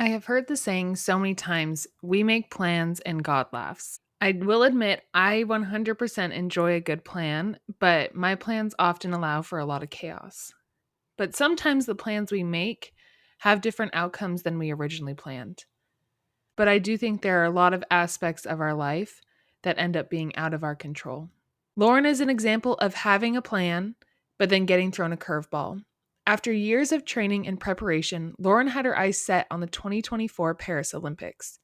I have heard the saying so many times, we make plans and God laughs. I will admit I 100% enjoy a good plan, but my plans often allow for a lot of chaos. But sometimes the plans we make have different outcomes than we originally planned. But I do think there are a lot of aspects of our life that end up being out of our control. Lauren is an example of having a plan, but then getting thrown a curveball. After years of training and preparation, Lauren had her eyes set on the 2024 Paris Olympics.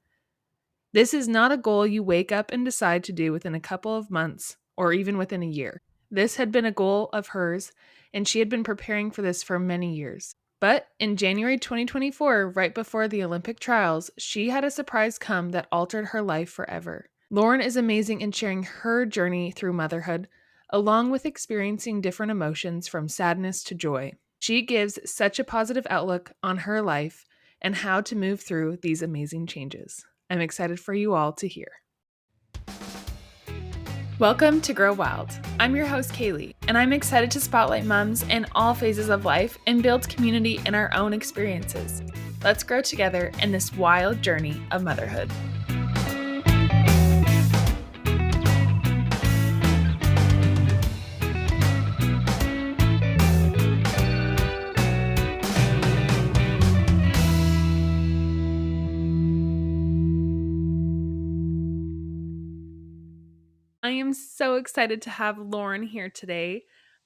This is not a goal you wake up and decide to do within a couple of months or even within a year. This had been a goal of hers, and she had been preparing for this for many years. But in January 2024, right before the Olympic trials, she had a surprise come that altered her life forever. Lauren is amazing in sharing her journey through motherhood, along with experiencing different emotions from sadness to joy. She gives such a positive outlook on her life and how to move through these amazing changes. I'm excited for you all to hear. Welcome to Grow Wild. I'm your host, Kaylee, and I'm excited to spotlight moms in all phases of life and build community in our own experiences. Let's grow together in this wild journey of motherhood. I am so excited to have Lauren here today.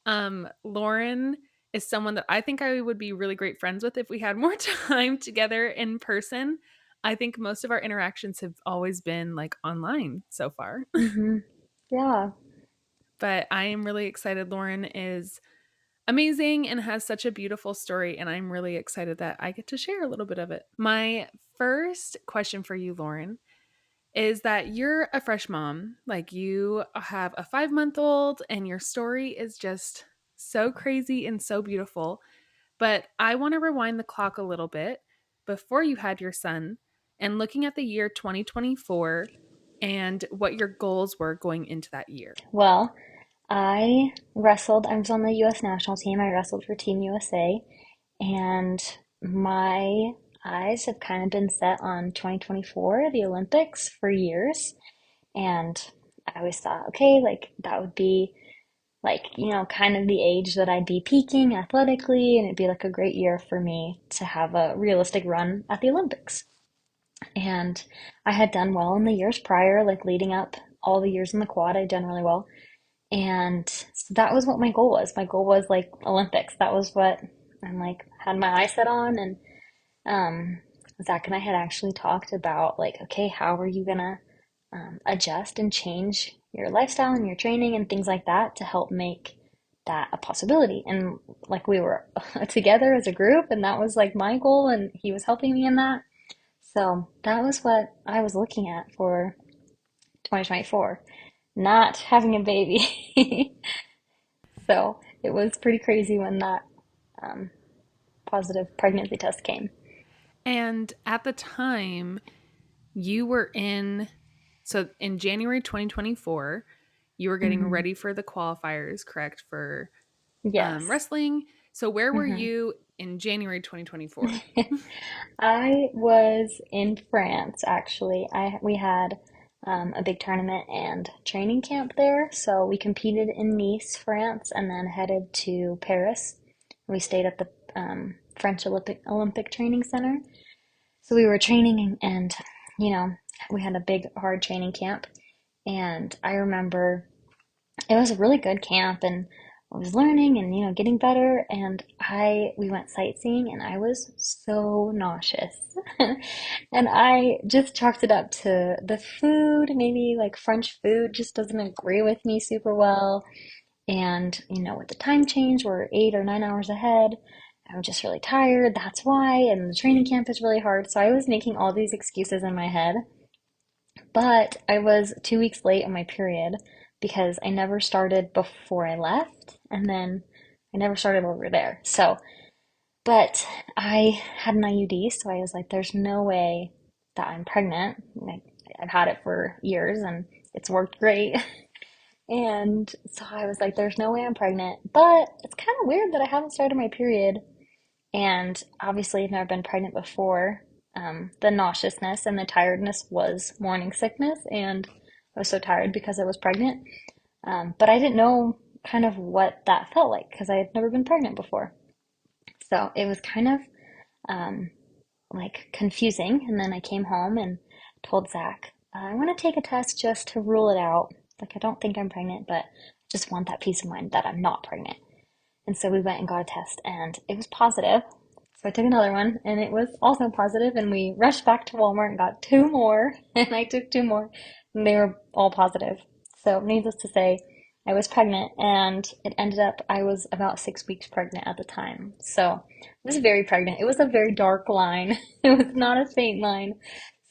Lauren is someone that I think I would be really great friends with if we had more time together in person. I think most of our interactions have always been like online so far. Yeah. But I am really excited. Lauren is amazing and has such a beautiful story, and I'm really excited that I get to share a little bit of it. My first question for you, Lauren, is that you're a fresh mom. Like, you have a 5-month old, and your story is just so crazy and so beautiful. But I want to rewind the clock a little bit before you had your son and looking at the year 2024 and what your goals were going into that year. Well, I wrestled. I was on the U.S. national team. I wrestled for Team USA, and my eyes have kind of been set on 2024, the Olympics, for years. And I always thought, okay, like that would be like, kind of the age that I'd be peaking athletically, and it'd be like a great year for me to have a realistic run at the Olympics. And I had done well in the years prior, like leading up all the years in the quad, I'd done really well. And so that was what my goal was. My goal was like Olympics. That was what I'm like had my eyes set on. And Zach and I had actually talked about like, okay, how are you gonna adjust and change your lifestyle and your training and things like that to help make that a possibility. And like we were together as a group, and that was like my goal, and he was helping me in that. So that was what I was looking at for 2024, not having a baby. So it was pretty crazy when that um, positive pregnancy test came. And at the time, you were in January 2024, you were getting Hmm. ready for the qualifiers, correct, for Yes. wrestling. So where were Hmm. you in January 2024? I was in France actually. I we had a big tournament and training camp there, so we competed in Nice, France, and then headed to Paris. We stayed at the French Olympic Training Center. So we were training, and you know we had a big hard training camp, and I remember it was a really good camp, and I was learning and getting better, and I we went sightseeing, and I was so nauseous. And I just chalked it up to the food. Maybe like French food just doesn't agree with me super well, and with the time change, we're 8 or 9 hours ahead. I'm just really tired, that's why, and the training camp is really hard. So I was making all these excuses in my head, but I was 2 weeks late on my period because I never started before I left, and then I never started over there. So, but I had an IUD, so I was like, there's no way that I'm pregnant. Like, I've had it for years and it's worked great. And so I was like, there's no way I'm pregnant. But it's kind of weird that I haven't started my period. And obviously, I've never been pregnant before. The nauseousness and the tiredness was morning sickness, and I was so tired because I was pregnant. But I didn't know kind of what that felt like because I had never been pregnant before. So it was kind of um, like confusing. And then I came home and told Zach, I want to take a test just to rule it out. Like, I don't think I'm pregnant, but I just want that peace of mind that I'm not pregnant. And so we went and got a test, and it was positive. So I took another one, and it was also positive, and we rushed back to Walmart and got two more, and I took two more, and they were all positive. So, needless to say, I was pregnant, and it ended up I was about 6 weeks pregnant at the time. So, I was very pregnant. It was a very dark line. It was not a faint line.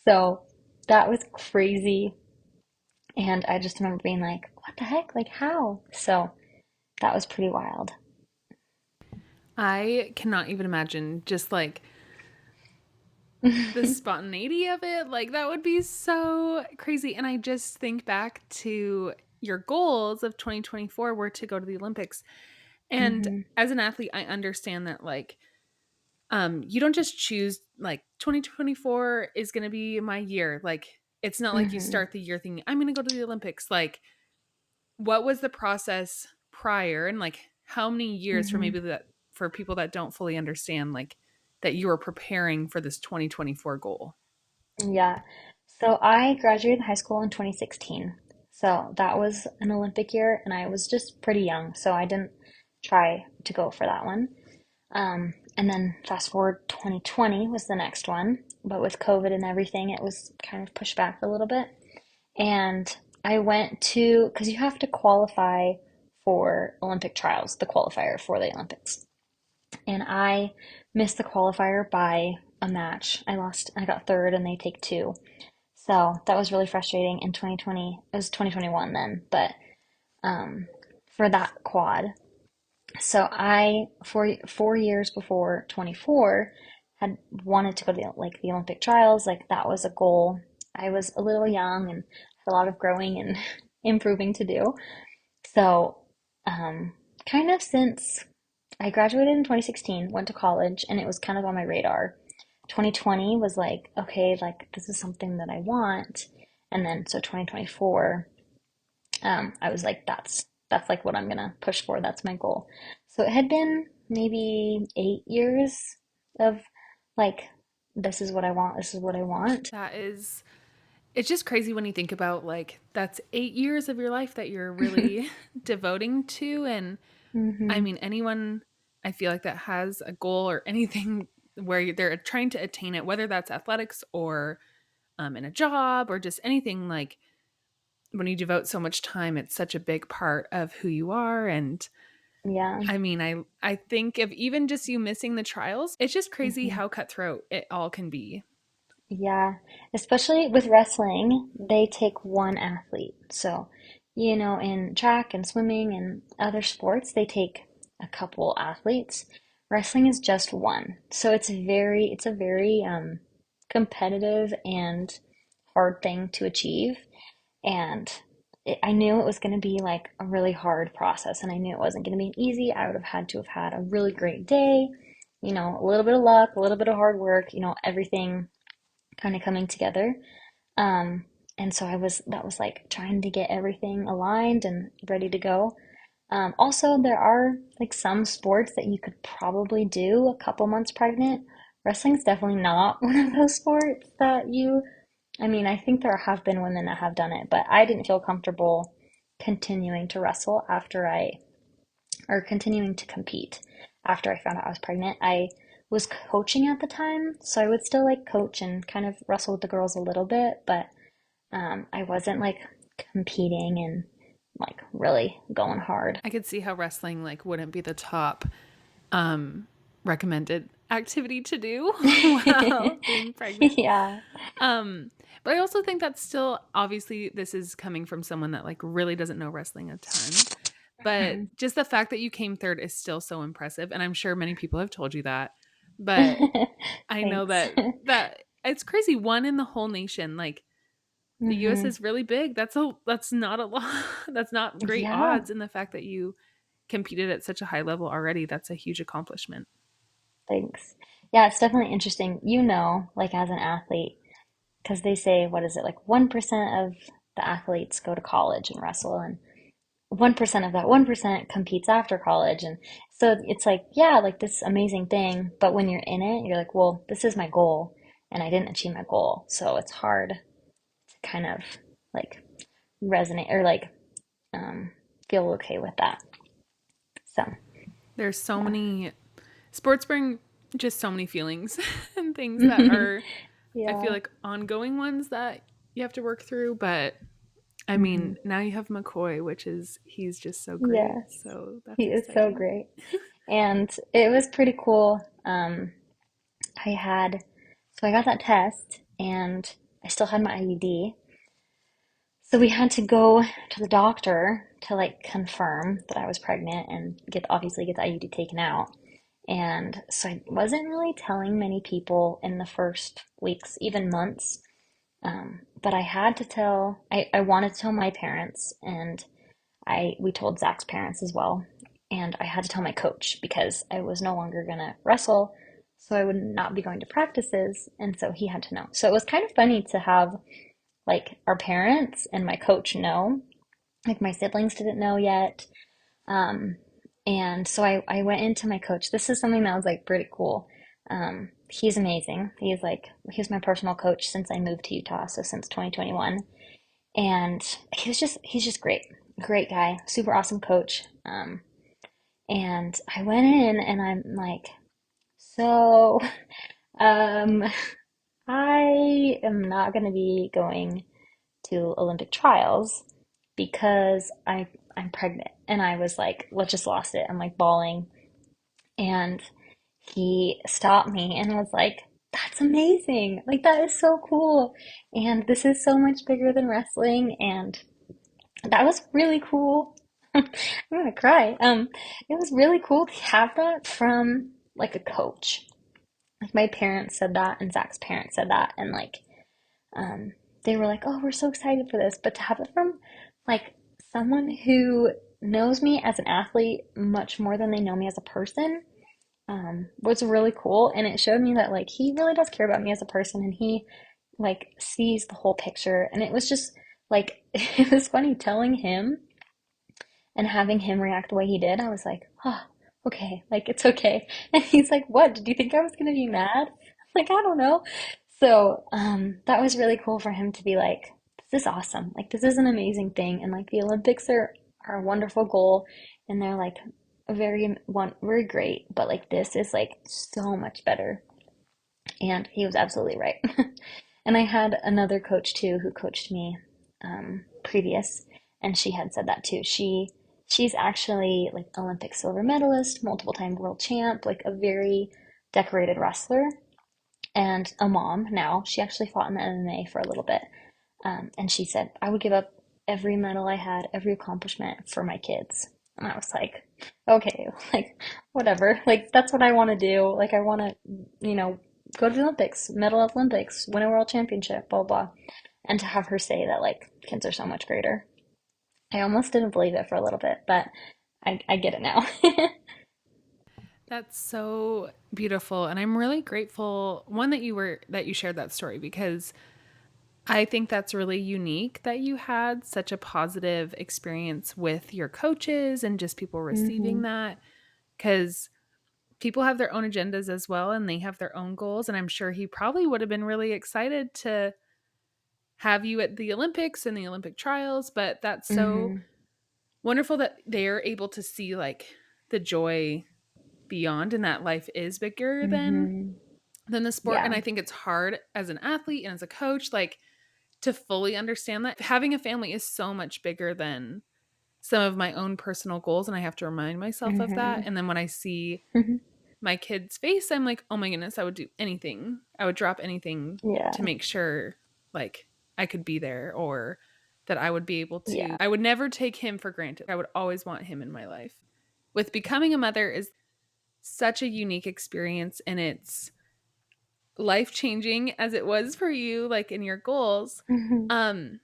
So, that was crazy. And I just remember being like, what the heck? Like, how? So, that was pretty wild. I cannot even imagine just like the spontaneity of it. Like that would be so crazy. And I just think back to your goals of 2024 were to go to the Olympics. And Hmm. as an athlete, I understand that like you don't just choose like 2024 is going to be my year. Like it's not like you Hmm. start the year thinking I'm going to go to the Olympics. Like what was the process prior and like how many years for Hmm. maybe that for people that don't fully understand like that you were preparing for this 2024 goal? Yeah. So I graduated high school in 2016. So that was an Olympic year, and I was just pretty young, so I didn't try to go for that one. And then fast forward 2020 was the next one, but with COVID and everything, it was kind of pushed back a little bit. And I went to, because you have to qualify for Olympic trials, the qualifier for the Olympics. And I missed the qualifier by a match. I got third, and they take two. So that was really frustrating in 2020. It was 2021 then, but um, for that quad. So I, 4 years before 24, had wanted to go to the Olympic trials. Like that was a goal. I was a little young and had a lot of growing and improving to do. So, um, kind of since I graduated in 2016, went to college, and it was kind of on my radar. 2020 was like, okay, like this is something that I want. And then so 2024, I was like, that's like what I'm gonna push for. That's my goal. So it had been maybe 8 years of like, this is what I want, this is what I want. That is it's just crazy when you think about like that's 8 years of your life that you're really devoting to and I Hmm. mean anyone I feel like that has a goal or anything where they're trying to attain it whether that's athletics or in a job or just anything like when you devote so much time it's such a big part of who you are and Yeah. I mean I think of even just you missing the trials it's just crazy Hmm. how cutthroat it all can be. Yeah, especially with wrestling, they take one athlete. So, in track and swimming and other sports, they take a couple athletes. Wrestling is just one. So it's a very competitive and hard thing to achieve. And I knew it was going to be like a really hard process, and I knew it wasn't going to be easy. I would have had to have had a really great day, a little bit of luck, a little bit of hard work, everything kind of coming together. Um, and so that was like trying to get everything aligned and ready to go. Also, there are like some sports that you could probably do a couple months pregnant. Wrestling's definitely not one of those sports I mean, I think there have been women that have done it, but I didn't feel comfortable continuing to wrestle or continuing to compete after I found out I was pregnant. I was coaching at the time, so I would still like coach and kind of wrestle with the girls a little bit, but I wasn't like competing and like really going hard. I could see how wrestling like wouldn't be the top um recommended activity to do while being pregnant. Yeah. Um but I also think that's still obviously this is coming from someone that like really doesn't know wrestling a ton. But Mhm. just the fact that you came third is still so impressive and I'm sure many people have told you that. But I know Thanks. that it's crazy one in the whole nation like the US Hmm. is really big. That's not a lot. That's not great Yeah, odds and the fact that you competed at such a high level already, that's a huge accomplishment. thanks. Yeah, it's definitely interesting. You know, like as an athlete, because they say, what is it, like 1% of the athletes go to college and wrestle, and 1% of that 1% competes after college. And so it's like, yeah, like this amazing thing. But when you're in it, you're like, well, this is my goal, and I didn't achieve my goal. So it's hard to kind of like resonate or like um, feel okay with that. So, There's so yeah. many sports bring just so many feelings and things that are, I feel Yeah. like, ongoing ones that you have to work through. But I Hmm. mean, now you have McCoy, which is, he's just so great. Yes. So He that's is so exciting. great. And it was pretty cool. I had, so I got that test and I still had my IUD. So we had to go to the doctor to like confirm that I was pregnant and obviously get the IUD taken out. And so I wasn't really telling many people in the first weeks, even months. But I had to tell, I wanted to tell my parents, and we told Zach's parents as well. And I had to tell my coach because I was no longer gonna wrestle, so I would not be going to practices, and so he had to know. So it was kind of funny to have like our parents and my coach know. Like my siblings didn't know yet. Um, and so I went into my coach. This is something that was like pretty cool. He's amazing. He's my personal coach since I moved to Utah, so since 2021. And he's just great. Great guy, super awesome coach. And I went in and I'm like, so um I am not going to be going to Olympic trials because I'm pregnant. And I was like, well, just lost it. I'm like bawling. And he stopped me and was like, that's amazing. Like that is so cool. And this is so much bigger than wrestling. And that was really cool. I'm gonna cry. It was really cool to have that from like a coach. Like my parents said that and Zach's parents said that and like um, they were like, "Oh, we're so excited for this." But to have it from like someone who knows me as an athlete much more than they know me as a person was really cool, and it showed me that like he really does care about me as a person, and he like sees the whole picture. And it was just like it was funny telling him and having him react the way he did. I was like, "Oh, okay, like it's okay." And he's like, "What? Did you think I was gonna be mad?" I'm like, I don't know. So, that was really cool for him to be like, this is awesome. Like, this is an amazing thing. And like, the Olympics are a wonderful goal, and they're like very great. But like, this is like so much better. And he was absolutely right. And I had another coach too who coached me previous, and she had said that too. She's actually like Olympic silver medalist, multiple time world champ, like a very decorated wrestler and a mom now. She actually fought in the MMA for a little bit. And she said, I would give up every medal I had, every accomplishment for my kids. And I was like, okay, like, whatever. Like, that's what I want to do. Like, I want to, go to the Olympics, medal at the Olympics, win a world championship, blah, blah. And to have her say that, like, kids are so much greater. I almost didn't believe it for a little bit, but I get it now. That's so beautiful. And I'm really grateful, one, that you shared that story, because I think that's really unique that you had such a positive experience with your coaches and just people receiving Hmm. that. Because people have their own agendas as well and they have their own goals. And I'm sure he probably would have been really excited to have you at the Olympics and the Olympic trials. But that's so Hmm. wonderful that they're able to see like the joy beyond and that life is bigger Hmm. than the sport. And Yeah. I think it's hard as an athlete and as a coach, like to fully understand that having a family is so much bigger than some of my own personal goals. And I have to remind myself of that. Hmm. And then when I see my kid's face, I'm like, oh my goodness, I would do anything. I would drop anything Yeah. to make sure like I could be there, or that I would be able to. Yeah. I would never take him for granted. I would always want him in my life. With becoming a mother is such a unique experience, and it's life changing as it was for you, like in your goals. Hmm. Um,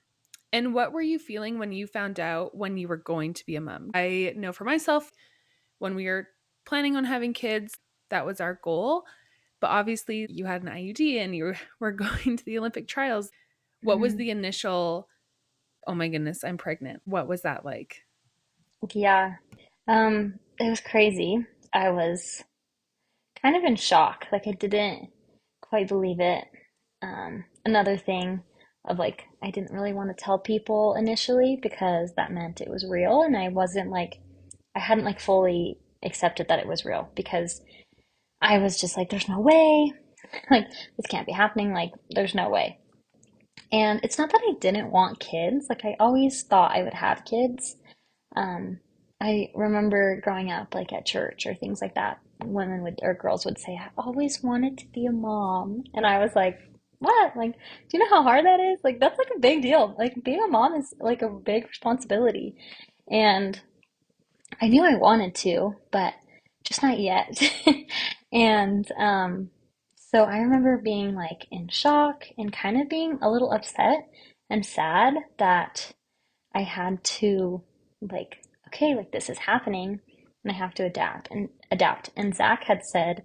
and what were you feeling when you found out when you were going to be a mom? I know for myself, when we were planning on having kids, that was our goal. But obviously you had an IUD and you were going to the Olympic trials. What was Mhm. the initial, oh my goodness, I'm pregnant? What was that like? Yeah. It was crazy. I was kind of in shock. Like I didn't quite believe it. Another thing of like I didn't really want to tell people initially because that meant it was real and I wasn't like I hadn't like fully accepted that it was real because I was just like there's no way. Like this can't be happening. Like there's no way. And it's not that I didn't want kids. Like I always thought I would have kids. Um, I remember growing up, like at church or things like that, women would or girls would say, "I always wanted to be a mom," and I was like, "What? Like, do you know how hard that is? Like, that's like a big deal. Like, being a mom is like a big responsibility." And I knew I wanted to, but just not yet. And so I remember being like in shock and kind of being a little upset and sad that I had to like, okay, like this is happening and I have to adapt. And Zach had said,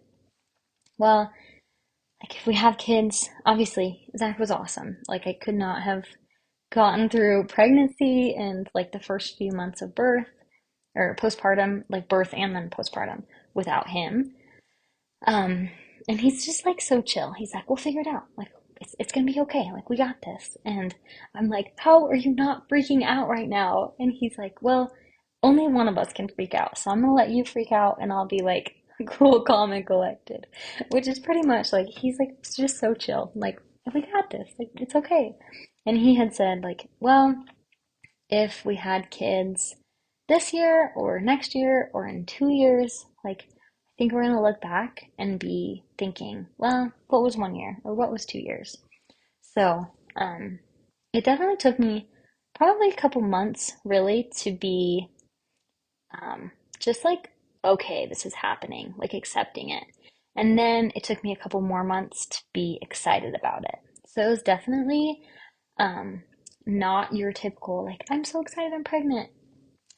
well, like if we have kids, obviously Zach was awesome. Like I could not have gotten through pregnancy and like the first few months of birth or postpartum, like birth and then postpartum without him. Um, and he's just like so chill. He's like, we'll figure it out. Like, it's gonna be okay. Like, we got this. And I'm like, how are you not freaking out right now? And he's like, well, only one of us can freak out. So I'm gonna let you freak out and I'll be like cool, calm, and collected. Which is pretty much like, he's like just so chill. Like, we got this. Like, it's okay. And he had said, like, well, if we had kids this year or next year or in 2 years, like I think we're gonna look back and be thinking, well, what was 1 year or what was 2 years? So, it definitely took me probably a couple months really to be just like, okay, this is happening, like accepting it. And then it took me a couple more months to be excited about it. So it was definitely um, not your typical, like, I'm so excited I'm pregnant.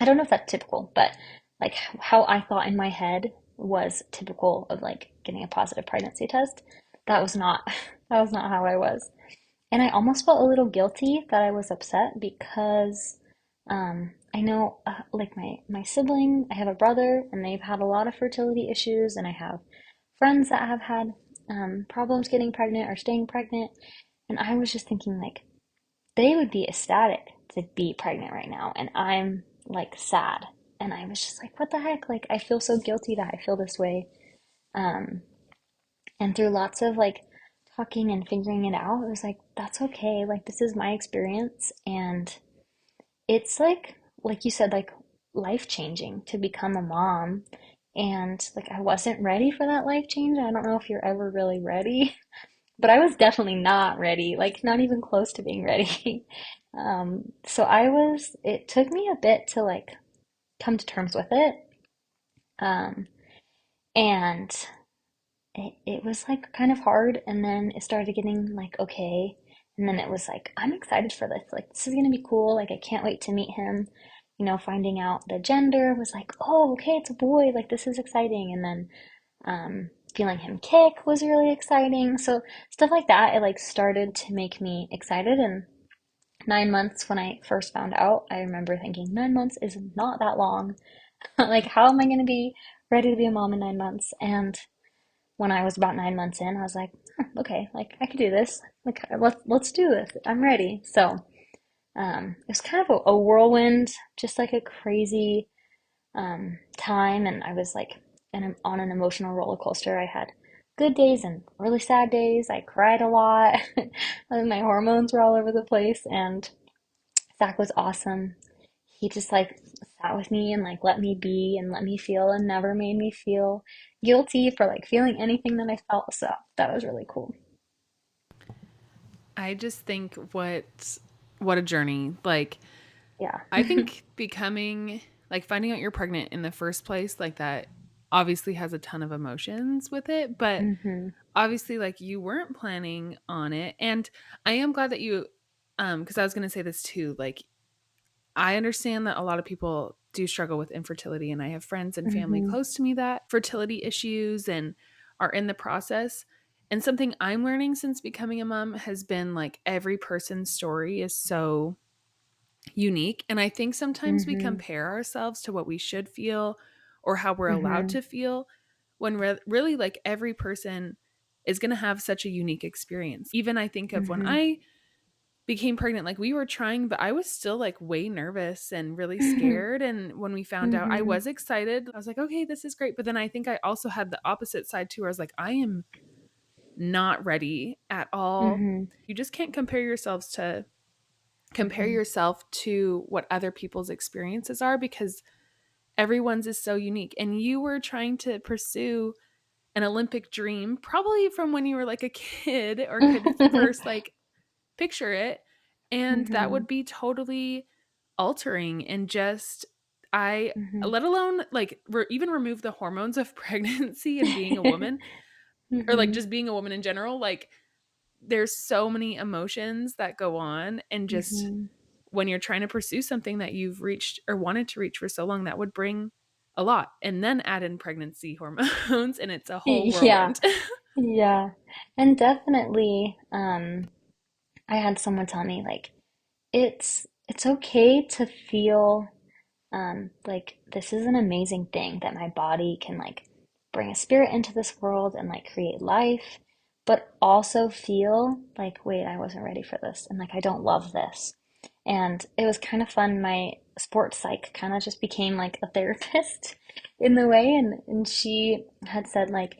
I don't know if that's typical, but like how I thought in my head was typical of like getting a positive pregnancy test. That was not that was not how I was. And I almost felt a little guilty that I was upset because I know like my sibling, I have a brother and they've had a lot of fertility issues and I have friends that have had problems getting pregnant or staying pregnant and I was just thinking like they would be ecstatic to be pregnant right now and I'm like sad and I was just like what the heck like I feel so guilty that I feel this way um and through lots of like talking and figuring it out it was like that's okay like this is my experience and it's like you said like life changing to become a mom and like I wasn't ready for that life change. I don't know if you're ever really ready. But I was definitely not ready, like not even close to being ready. So it took me a bit to like come to terms with it. Um, and it was like kind of hard. And then it started getting like, okay. And then it was like, I'm excited for this. Like, this is going to be cool. Like, I can't wait to meet him. You know, finding out the gender was like, oh, okay, it's a boy. Like, this is exciting. And then feeling him kick was really exciting. So stuff like that, it like started to make me excited. And 9 months when I first found out, I remember thinking 9 months is not that long. Like, how am I going to be ready to be a mom in 9 months? And when I was about 9 months in, I was like, huh, okay, like I could do this. Like let's do this. I'm ready. So it was kind of a whirlwind, just like a crazy time, and I was like on an emotional roller coaster. I had good days and really sad days. I cried a lot. My hormones were all over the place, and Zach was awesome. He just like sat with me and like let me be and let me feel and never made me feel guilty for like feeling anything that I felt. So that was really cool. I just think what a journey. Like Yeah. I think becoming like finding out you're pregnant in the first place like that obviously has a ton of emotions with it, but hmm obviously like you weren't planning on it and I am glad that you because I was going to say this too like I understand that a lot of people do struggle with infertility and I have friends and family hmm close to me that fertility issues and are in the process. And something I'm learning since becoming a mom has been like every person's story is so unique. And I think sometimes we Mhm. compare ourselves to what we should feel or how we're allowed Mhm. to feel when really like every person is going to have such a unique experience. Even I think of when Mhm. I became pregnant, like we were trying, but I was still like way nervous and really scared. And when we found out, I Mhm. was excited. I was like, okay, this is great. But then I think I also had the opposite side too, where I was like, I am not ready at all. Mhm. You just can't compare Mhm. yourself to what other people's experiences are because everyone's is so unique. And you were trying to pursue an Olympic dream, probably from when you were like a kid or could first like picture it. And that Mhm. would be totally altering and just, I, Mhm. let alone like even remove the hormones of pregnancy and being a woman or like Mhm. just being a woman in general. Like there's so many emotions that go on and just Mhm. when you're trying to pursue something that you've reached or wanted to reach for so long, that would bring a lot. And then add in pregnancy hormones and it's a whole Yeah. whirlwind. Yeah. And definitely, I had someone tell me like it's okay to feel like this is an amazing thing that my body can like bring a spirit into this world and like create life, but also feel like, wait, I wasn't ready for this and like I don't love this. And it was kind of fun. My sports psych kind of just became like a therapist in the way, and she had said like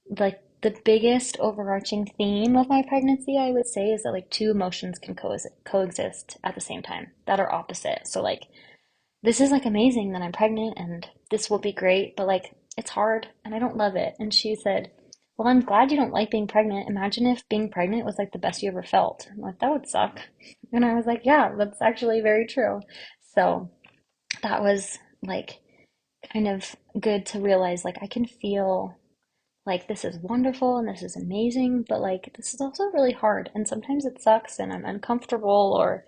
the biggest overarching theme of my pregnancy, I would say, is that like two emotions can coexist at the same time that are opposite. So like this is like amazing that I'm pregnant and this will be great, but like it's hard and I don't love it. And she said, well, I'm glad you don't like being pregnant. Imagine if being pregnant was like the best you ever felt. I'm like, that would suck. And I was like, yeah, that's actually very true. So that was like kind of good to realize like I can feel like this is wonderful and this is amazing, but like this is also really hard. And sometimes it sucks and I'm uncomfortable or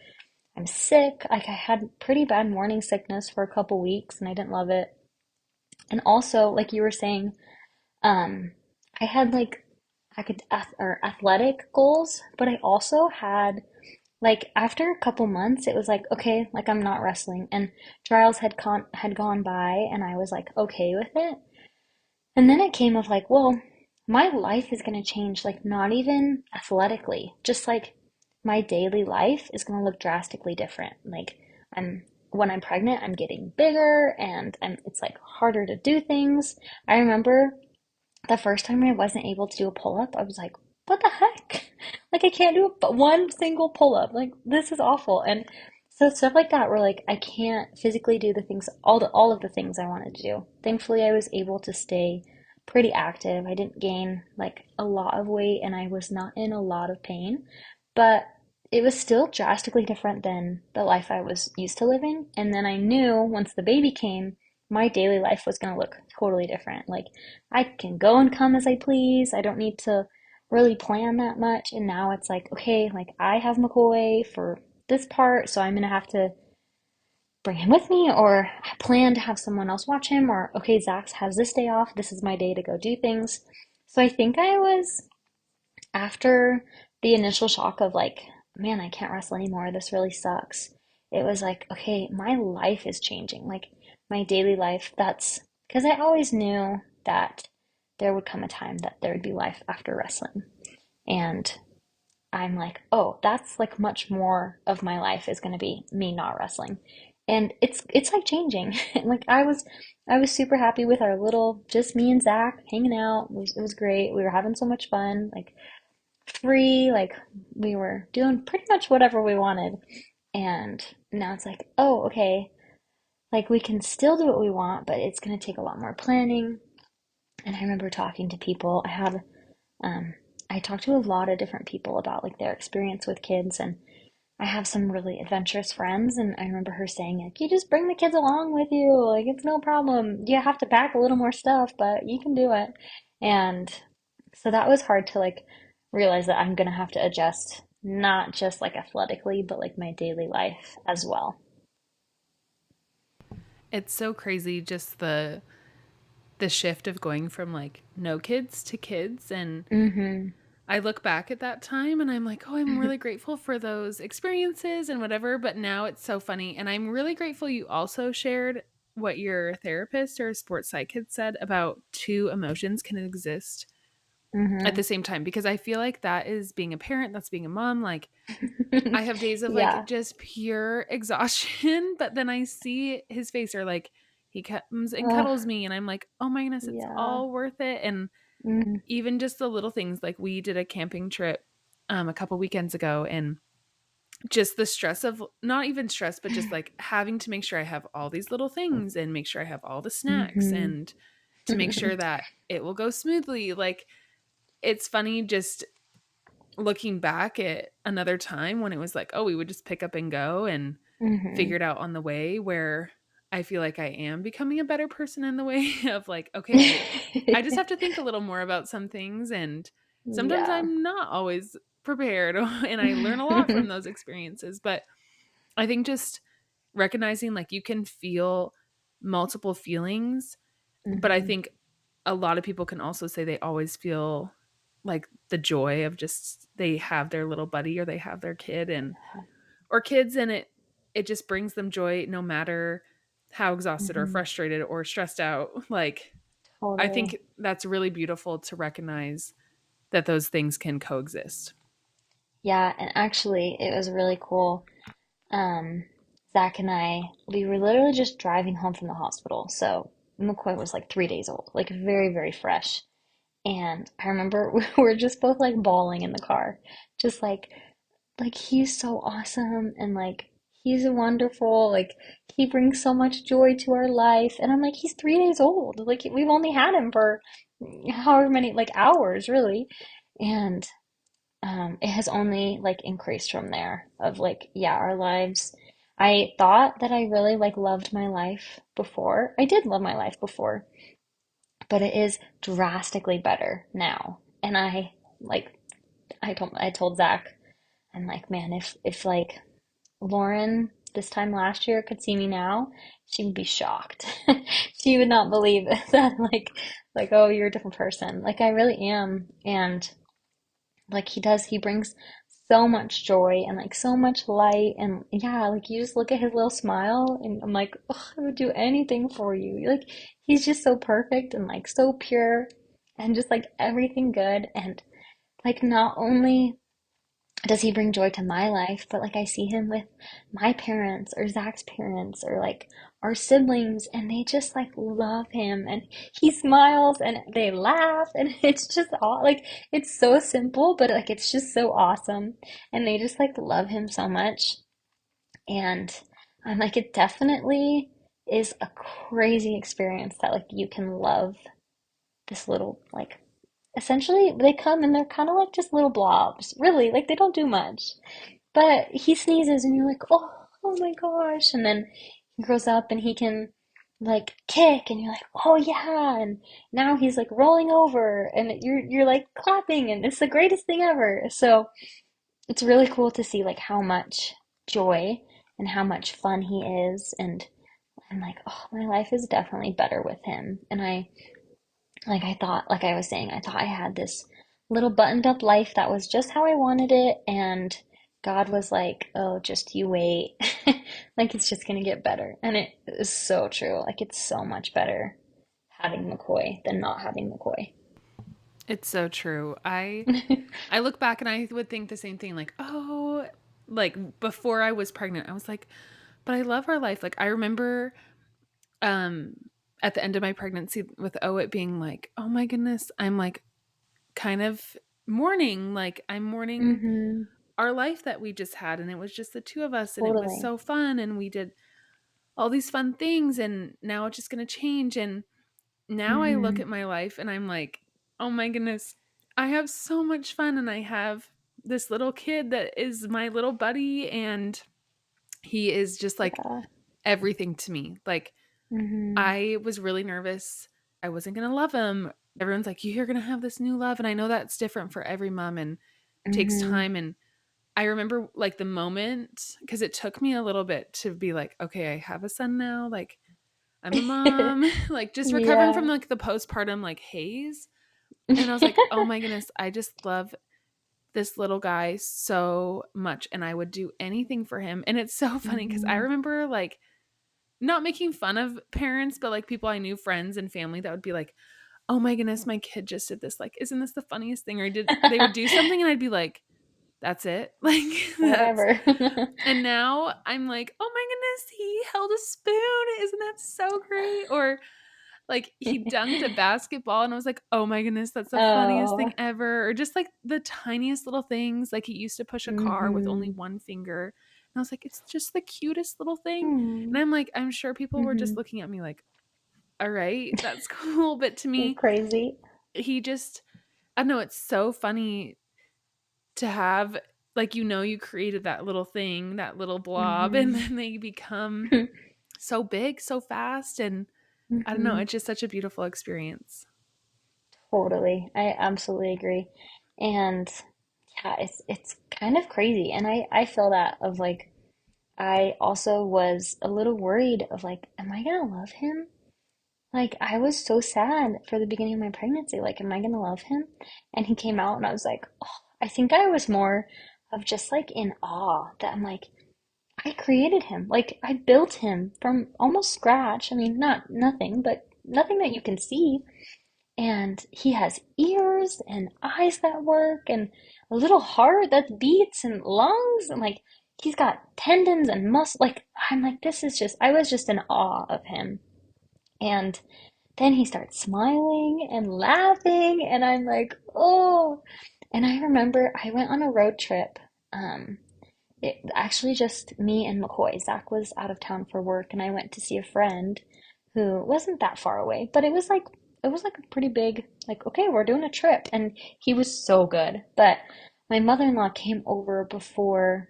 I'm sick. Like I had pretty bad morning sickness for a couple weeks and I didn't love it. And also, like you were saying, um, I had like or athletic goals, but I also had like after a couple months, it was like okay, like I'm not wrestling, and trials had gone by, and I was like okay with it. And then it came of like, well, my life is going to change, like not even athletically, just like my daily life is going to look drastically different. Like when I'm pregnant, I'm getting bigger and it's like harder to do things. I remember the first time I wasn't able to do a pull up, I was like, what the heck? Like I can't do one single pull up. Like this is awful. And so stuff like that where like I can't physically do the things all of the things I wanted to do. Thankfully I was able to stay pretty active. I didn't gain like a lot of weight and I was not in a lot of pain, but it was still drastically different than the life I was used to living. And then I knew once the baby came, my daily life was going to look totally different. Like I can go and come as I please. I don't need to really plan that much. And now it's like, okay, like I have McCoy for this part, so I'm gonna have to bring him with me, or plan to have someone else watch him, or okay, Zach has this day off. This is my day to go do things. So I think I was after the initial shock of like, man, I can't wrestle anymore. This really sucks. It was like, okay, my life is changing. Like my daily life, that's because I always knew that there would come a time that there would be life after wrestling. And I'm like, oh, that's like much more of my life is going to be me not wrestling. And it's like changing. Like I was super happy with our little just me and Zach hanging out. It was great. We were having so much fun. Like free, like we were doing pretty much whatever we wanted. And now it's like, oh, okay, like we can still do what we want, but it's going to take a lot more planning. And I remember talking to people. Um, I talked to a lot of different people about like their experience with kids, and I have some really adventurous friends, and I remember her saying like, you just bring the kids along with you, like it's no problem. You have to pack a little more stuff, but you can do it. And so that was hard to like realize that I'm gonna have to adjust not just like athletically, but like my daily life as well. It's so crazy just the shift of going from like no kids to kids and Mm-hmm. I look back at that time and I'm like, "Oh, I'm really grateful for those experiences and whatever," but now it's so funny, and I'm really grateful you also shared what your therapist or sports psych had said about 2 emotions can exist at the Hmm. same time, because I feel like that is being a parent, that's being a mom, like, I have days of, like, Yeah. just pure exhaustion, but then I see his face, or, like, he comes and Ugh, cuddles me, and I'm like, "Oh my goodness, it's yeah. all worth it," and Hmm. even just the little things, like, we did a camping trip, a couple weekends ago, and just the stress of, not even stress, but just, like, having to make sure I have all these little things and make sure I have all the snacks Hmm. and to make sure that it will go smoothly, like, it's funny just looking back at another time when it was like, oh, we would just pick up and go and Hmm. figure it out on the way, where I feel like I am becoming a better person in the way of like, okay, I just have to think a little more about some things, and sometimes Yeah. I'm not always prepared and I learn a lot from those experiences. But I think just recognizing like you can feel multiple feelings, but I Hmm. think a lot of people can also say they always feel like the joy of just they have their little buddy or they have their kid and or kids, and it just brings them joy no matter how exhausted or Hmm. frustrated or stressed out. Like, I think Totally. that's really beautiful to recognize that those things can coexist. Yeah, and actually, it was really cool. Um, Zach and we were literally just driving home from the hospital. So McCoy was like 3 days old, like very, very fresh. And I remember we were just both like bawling in the car, just like he's so awesome and like he's wonderful. Like he brings so much joy to our life. And I'm like, he's 3 days old. Like we've only had him for however many like hours, really. And it has only like increased from there of like, yeah, our lives. I thought that I really like loved my life before. I did love my life before, but it is drastically better now. And like I told Zach, I'm like, man, if like Lauren this time last year could see me now, she would be shocked. She would not believe that like oh, you're a different person. Like I really am. And like he brings so much joy and like so much light. And yeah, like you just look at his little smile and I'm like, oh, I would do anything for you. Like he's just so perfect and like so pure and just like everything good. And like not only does he bring joy to my life, but like I see him with my parents or Zach's parents or like our siblings, and they just like love him, and he smiles and they laugh, and it's just all like it's so simple, but like it's just so awesome, and they just like love him so much. And I'm like, it definitely is a crazy experience that like you can love this little like essentially they come and they're kind of like just little blobs, really, like they don't do much, but he sneezes and you're like, oh my gosh. And then he grows up and he can like kick and you're like, oh yeah. And now he's like rolling over and you're like clapping and it's the greatest thing ever. So it's really cool to see like how much joy and how much fun he is. And I'm like, oh, my life is definitely better with him. And I thought, like I was saying, I thought I had this little buttoned up life that was just how I wanted it. And God was like, oh, just you wait. Like it's just gonna get better. And it is so true. Like it's so much better having McCoy than not having McCoy. It's so true. I look back and I would think the same thing, like, oh, like before I was pregnant, I was like, but I love our life. Like I remember um at the end of my pregnancy with Owit being like, oh my goodness, I'm like kind of mourning, like I'm mourning Mm-hmm. our life that we just had, and it was just the two of us and it was Totally. so fun and we did all these fun things, and now it's just going to change. And now I look Mm-hmm. at my life and I'm like, oh my goodness, I have so much fun, and I have this little kid that is my little buddy, and he is just like Yeah. everything to me. Like Mm-hmm. I was really nervous I wasn't going to love him. Everyone's like, you're going to have this new love, and I know that's different for every mom and takes Mm-hmm. time. And I remember like the moment, because it took me a little bit to be like, okay, I have a son now. Like I'm a mom, like just recovering Yeah. from like the postpartum like haze. And I was like, oh my goodness, I just love. this little guy so much, and I would do anything for him. And it's so funny because I remember like not making fun of parents, but like people I knew, friends and family that would be like, "Oh my goodness, my kid just did this. Like, isn't this the funniest thing?" Or they would do something and I'd be like, "That's it." Like that's Whatever. and now I'm like, "Oh my goodness, he held a spoon. Isn't that so great?" Or like he dunked a basketball and I was like, "Oh my goodness, that's the funniest Oh. thing ever." Or just like the tiniest little things, like he used to push a car with only Mhm. one finger. And I was like, "It's just the cutest little thing." And Mm. I'm like, I'm sure people were just Mhm. looking at me like, "All right, that's cool." But to You're me, crazy. he just I don't know, it's so funny to have like you created that little thing, that little blob, and Mhm. then they become so big so fast. And I don't know, Mhm. it's just such a beautiful experience. Totally. I absolutely agree. And yeah, it's kind of crazy. And I feel that of like I also was a little worried of like, am I gonna love him? Like I was so sad for the beginning of my pregnancy. Like, am I gonna love him? And he came out and I was like, oh, I think I was more of just like in awe that I'm like, I created him. Like I built him from almost scratch. I mean, not nothing, but nothing that you can see. And he has ears and eyes that work and a little heart that beats and lungs and like he's got tendons and muscle. Like I'm like, this is just I was just in awe of him. And then he starts smiling and laughing and I'm like, oh. And I remember I went on a road trip. It actually just me and McCoy. Zach was out of town for work, and I went to see a friend who wasn't that far away, but it was like a pretty big like okay, we're doing a trip, and he was so good. But my mother-in-law came over before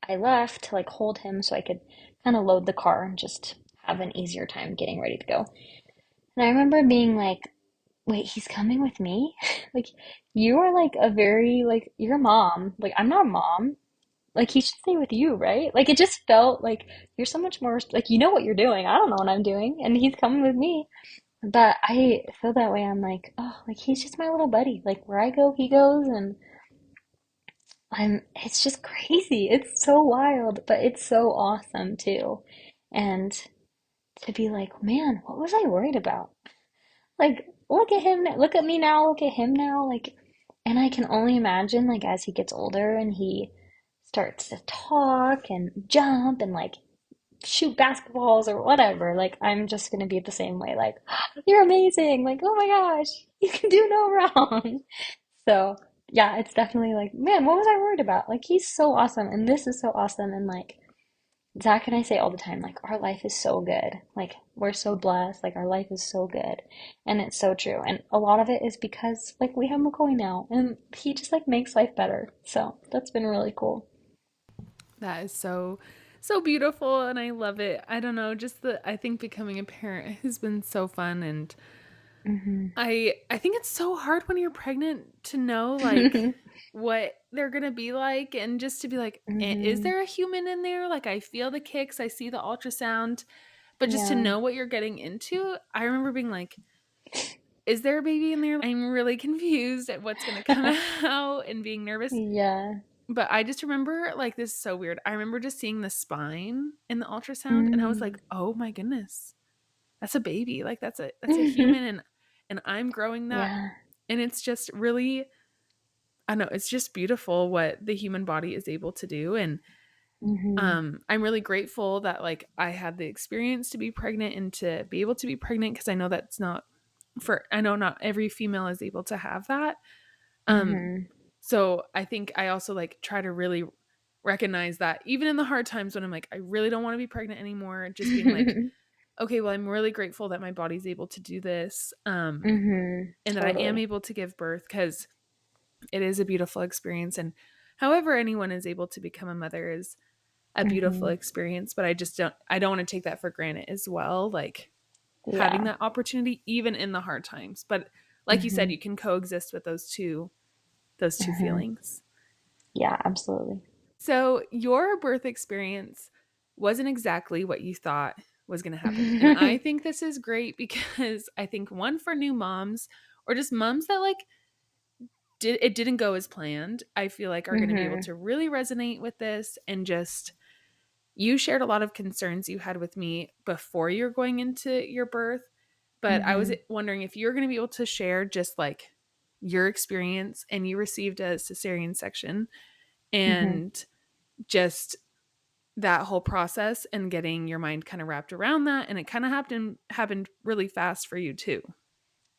I left to like hold him so I could kind of load the car and just have an easier time getting ready to go. And I remember being like, wait, he's coming with me? Like you are like a very like you're a mom. Like I'm not a mom, like he should stay with you, right? Like it just felt like you're so much more like you know what you're doing. I don't know what I'm doing, and he's coming with me. But I feel that way. I'm like, oh, like he's just my little buddy. Like where I go, he goes, and it's just crazy. It's so wild, but it's so awesome too. And to be like, man, what was I worried about? Like, look at him, look at me now, look at him now. Like, and I can only imagine, like, as he gets older and he starts to talk and jump and like shoot basketballs or whatever, like, I'm just gonna be the same way. Like, you're amazing. Like, oh my gosh, you can do no wrong. So, yeah, it's definitely like, man, what was I worried about? Like, he's so awesome and this is so awesome. And like, Zach and I say all the time, like, our life is so good. Like, we're so blessed. Like, our life is so good. And it's so true. And a lot of it is because, like, we have McCoy now and he just, like, makes life better. So that's been really cool. That is so beautiful and I love it. I don't know, just the I think becoming a parent has been so fun. And Hmm. I think it's so hard when you're pregnant to know like what they're going to be like, and just to be like, Is Hmm. there a human in there?" Like I feel the kicks, I see the ultrasound, but just to Yeah. know what you're getting into. I remember being like, "Is there a baby in there?" I'm really confused at what's going to come out and being nervous. Yeah. But I just remember like this is so weird. I remember just seeing the spine in the ultrasound and I was Mm. like, "Oh my goodness. That's a baby. Like that's a human." And I'm growing that. Yeah. And it's just really I don't know, it's just beautiful what the human body is able to do. And Hmm. I'm really grateful that like I had the experience to be pregnant and to be able to be pregnant, because I know that's not for I know not every female is able to have that. Um Hmm. so I think I also like try to really recognize that even in the hard times when I'm like I really don't want to be pregnant anymore, just being like, okay, well, I'm really grateful that my body's able to do this, Hmm. and that I am Totally. able to give birth, because it is a beautiful experience. And however anyone is able to become a mother is a beautiful Hmm. experience. But I don't want to take that for granted as well. Like having Yeah. that opportunity even in the hard times. But like you said, Hmm. you can coexist with those two Hmm. feelings. Yeah, absolutely. So your birth experience wasn't exactly what you thought was going to happen. And I think this is great because I think one for new moms or just moms that like it didn't go as planned, I feel like are going to be able Mm-hmm. to really resonate with this. And just, you shared a lot of concerns you had with me before you're going into your birth, but I was Mm-hmm. wondering if you're going to be able to share just like your experience, and you received a cesarean section, Mm-hmm. and just that whole process and getting your mind kind of wrapped around that, and it kind of happened really fast for you too.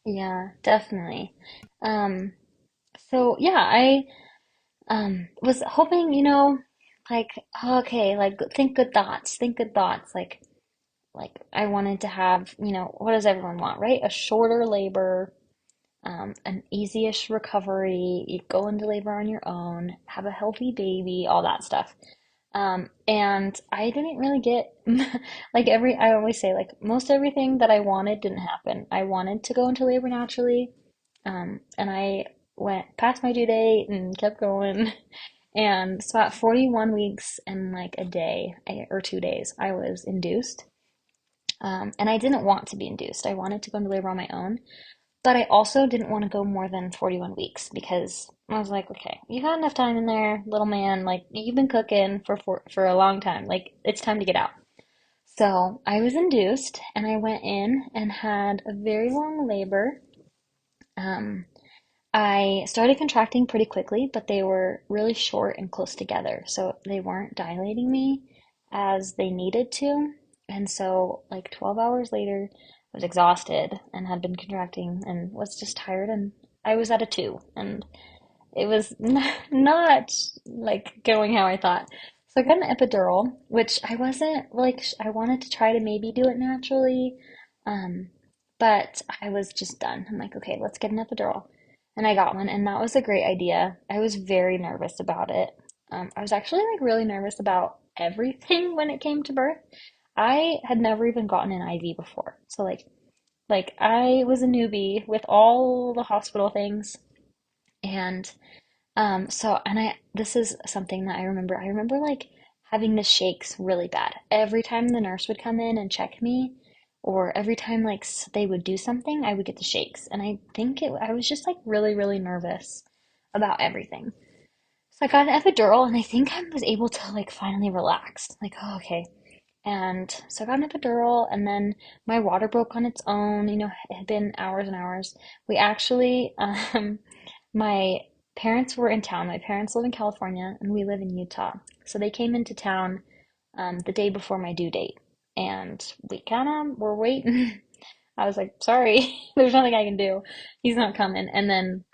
Yeah, definitely. Um, so yeah, I was hoping, like, okay, like think good thoughts. Like I wanted to have, what does everyone want, right? A shorter labor, an easy-ish recovery, you go into labor on your own, have a healthy baby, all that stuff. And I didn't really get I always say, like, most everything that I wanted didn't happen. I wanted to go into labor naturally, and I went past my due date and kept going. And so at 41 weeks and like a day or 2 days, I was induced. And I didn't want to be induced. I wanted to go into labor on my own. But I also didn't want to go more than 41 weeks because I was like, okay, you've had enough time in there, little man. Like, you've been cooking for a long time. Like, it's time to get out. So I was induced and I went in and had a very long labor. Um, I started contracting pretty quickly, but they were really short and close together. So they weren't dilating me as they needed to. And so, like 12 hours later, I was exhausted and had been contracting and was just tired. And I was at a two. And it was not like going how I thought. So I got an epidural, which I wasn't like, I wanted to try to maybe do it naturally. Um, but I was just done. I'm like, okay, let's get an epidural. And I got one, and that was a great idea. I was very nervous about it. I was actually like really nervous about everything when it came to birth. I had never even gotten an IV before. So like I was a newbie with all the hospital things. And and this is something that I remember. I remember like having the shakes really bad. Every time the nurse would come in and check me, or every time like they would do something, I would get the shakes. And I was just like really, really nervous about everything. So I got an epidural and I think I was able to like finally relax. Like, oh, okay. And so I got an epidural and then my water broke on its own. It had been hours and hours. We actually, my parents were in town. My parents live in California and we live in Utah. So they came into town the day before my due date. And we kind of were waiting. I was like, sorry, there's nothing I can do. He's not coming. And then,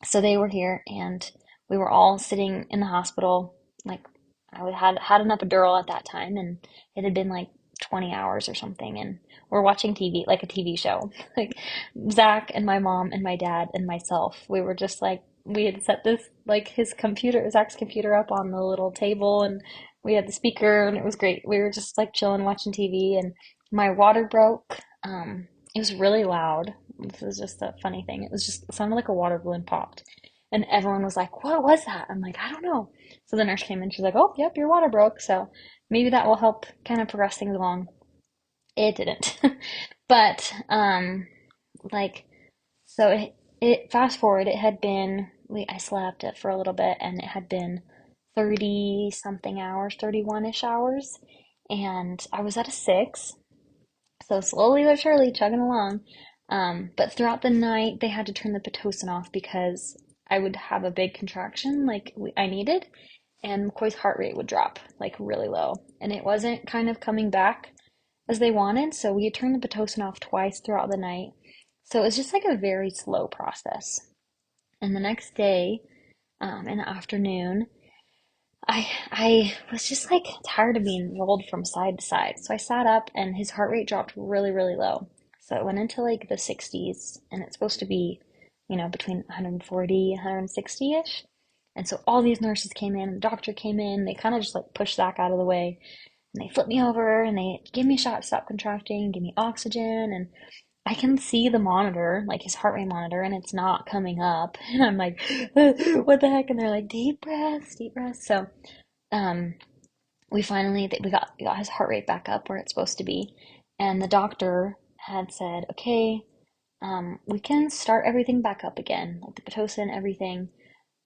so they were here and we were all sitting in the hospital. Like, had an epidural at that time and it had been like 20 hours or something. And we're watching TV, like a TV show. Like, Zach and my mom and my dad and myself, we were just like, we had set this, like Zach's computer up on the little table and we had the speaker and it was great. We were just like chilling, watching TV and my water broke. It was really loud. This is just a funny thing. It sounded like a water balloon popped. And everyone was like, what was that? I'm like, I don't know. So the nurse came in. She's like, oh, yep, your water broke. So maybe that will help kind of progress things along. It didn't. But, like, so it fast forward, it had been, I slept it for a little bit and it had been 30 something hours, 31-ish hours. And I was at a six. So slowly but surely chugging along. But throughout the night, they had to turn the Pitocin off because I would have a big contraction like I needed, and McCoy's heart rate would drop like really low. And it wasn't kind of coming back as they wanted, so we had turned the Pitocin off twice throughout the night. So it was just like a very slow process. And the next day, in the afternoon, I was just like tired of being rolled from side to side. So I sat up and his heart rate dropped really, really low. So it went into like the 60s and it's supposed to be, between 140, 160-ish. And so all these nurses came in, the doctor came in, they kind of just like pushed Zach out of the way and they flipped me over and they gave me a shot to stop contracting, give me oxygen, and I can see the monitor, like his heart rate monitor, and it's not coming up. And I'm like, what the heck? And they're like, deep breaths, deep breaths. So, um, we got his heart rate back up where it's supposed to be. And the doctor had said, okay, we can start everything back up again, like the Pitocin, everything.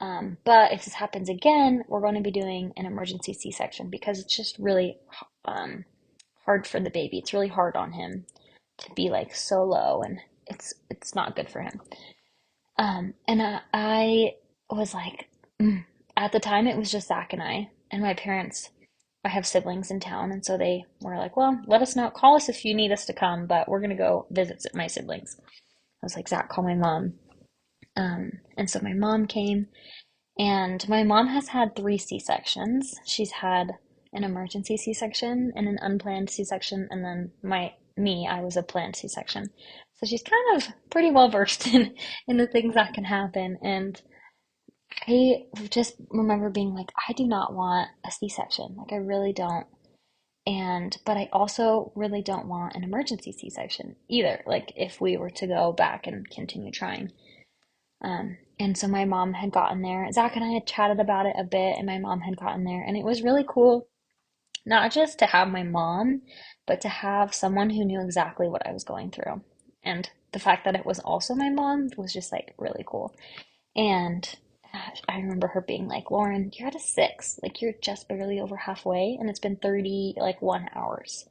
But if this happens again, we're going to be doing an emergency C-section because it's just really um, hard for the baby. It's really hard on him to be like so low, and it's not good for him. And I was like, at the time it was just Zach and my parents. I have siblings in town, and so they were like, "Well, let us know, call us if you need us to come, but we're gonna go visit my siblings." I was like, "Zach, call my mom." And so my mom came, and my mom has had three C-sections. She's had an emergency C-section and an unplanned C-section, and then I was a planned C-section. So she's kind of pretty well versed in the things that can happen. And I just remember being like, I do not want a C-section. Like I really don't. But I also really don't want an emergency C-section either. Like if we were to go back and continue trying. And so my mom had gotten there. Zach and I had chatted about it a bit, and my mom had gotten there. And it was really cool, not just to have my mom, but to have someone who knew exactly what I was going through. And the fact that it was also my mom was just like really cool. And I remember her being like, Lauren, you're at a 6. Like you're just barely over halfway, and it's been 30, like 1 hours.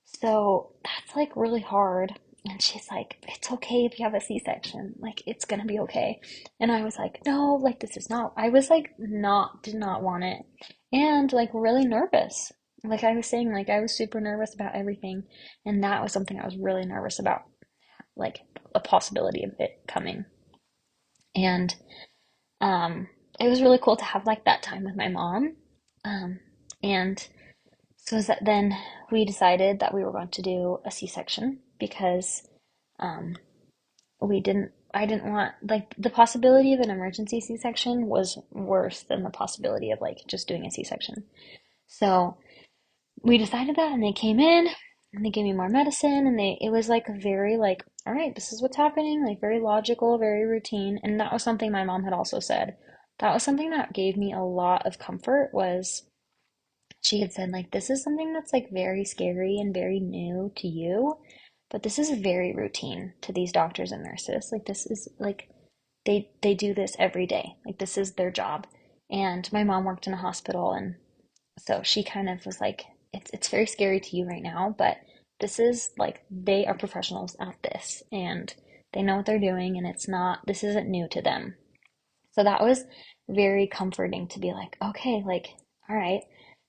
So that's like really hard. And she's like, it's okay if you have a C-section. Like, it's gonna be okay. And I was like, no, like, this is not. I was like, did not want it. And like, really nervous. Like, I was saying, like, I was super nervous about everything. And that was something I was really nervous about, like, a possibility of it coming. And it was really cool to have like that time with my mom. Um, and so that then we decided that we were going to do a C-section because um, I didn't want, like, the possibility of an emergency C-section was worse than the possibility of like just doing a C-section. So we decided that, and they came in and they gave me more medicine, and it was like very like, all right, this is what's happening, like very logical, very routine. And that was something my mom had also said. That was something that gave me a lot of comfort was she had said like this is something that's like very scary and very new to you, but this is very routine to these doctors and nurses. Like this is like they do this every day. Like this is their job. And my mom worked in a hospital, and so she kind of was like it's very scary to you right now, but this is like they are professionals at this, and they know what they're doing, and it's not this isn't new to them. So that was very comforting to be like, okay, like, all right,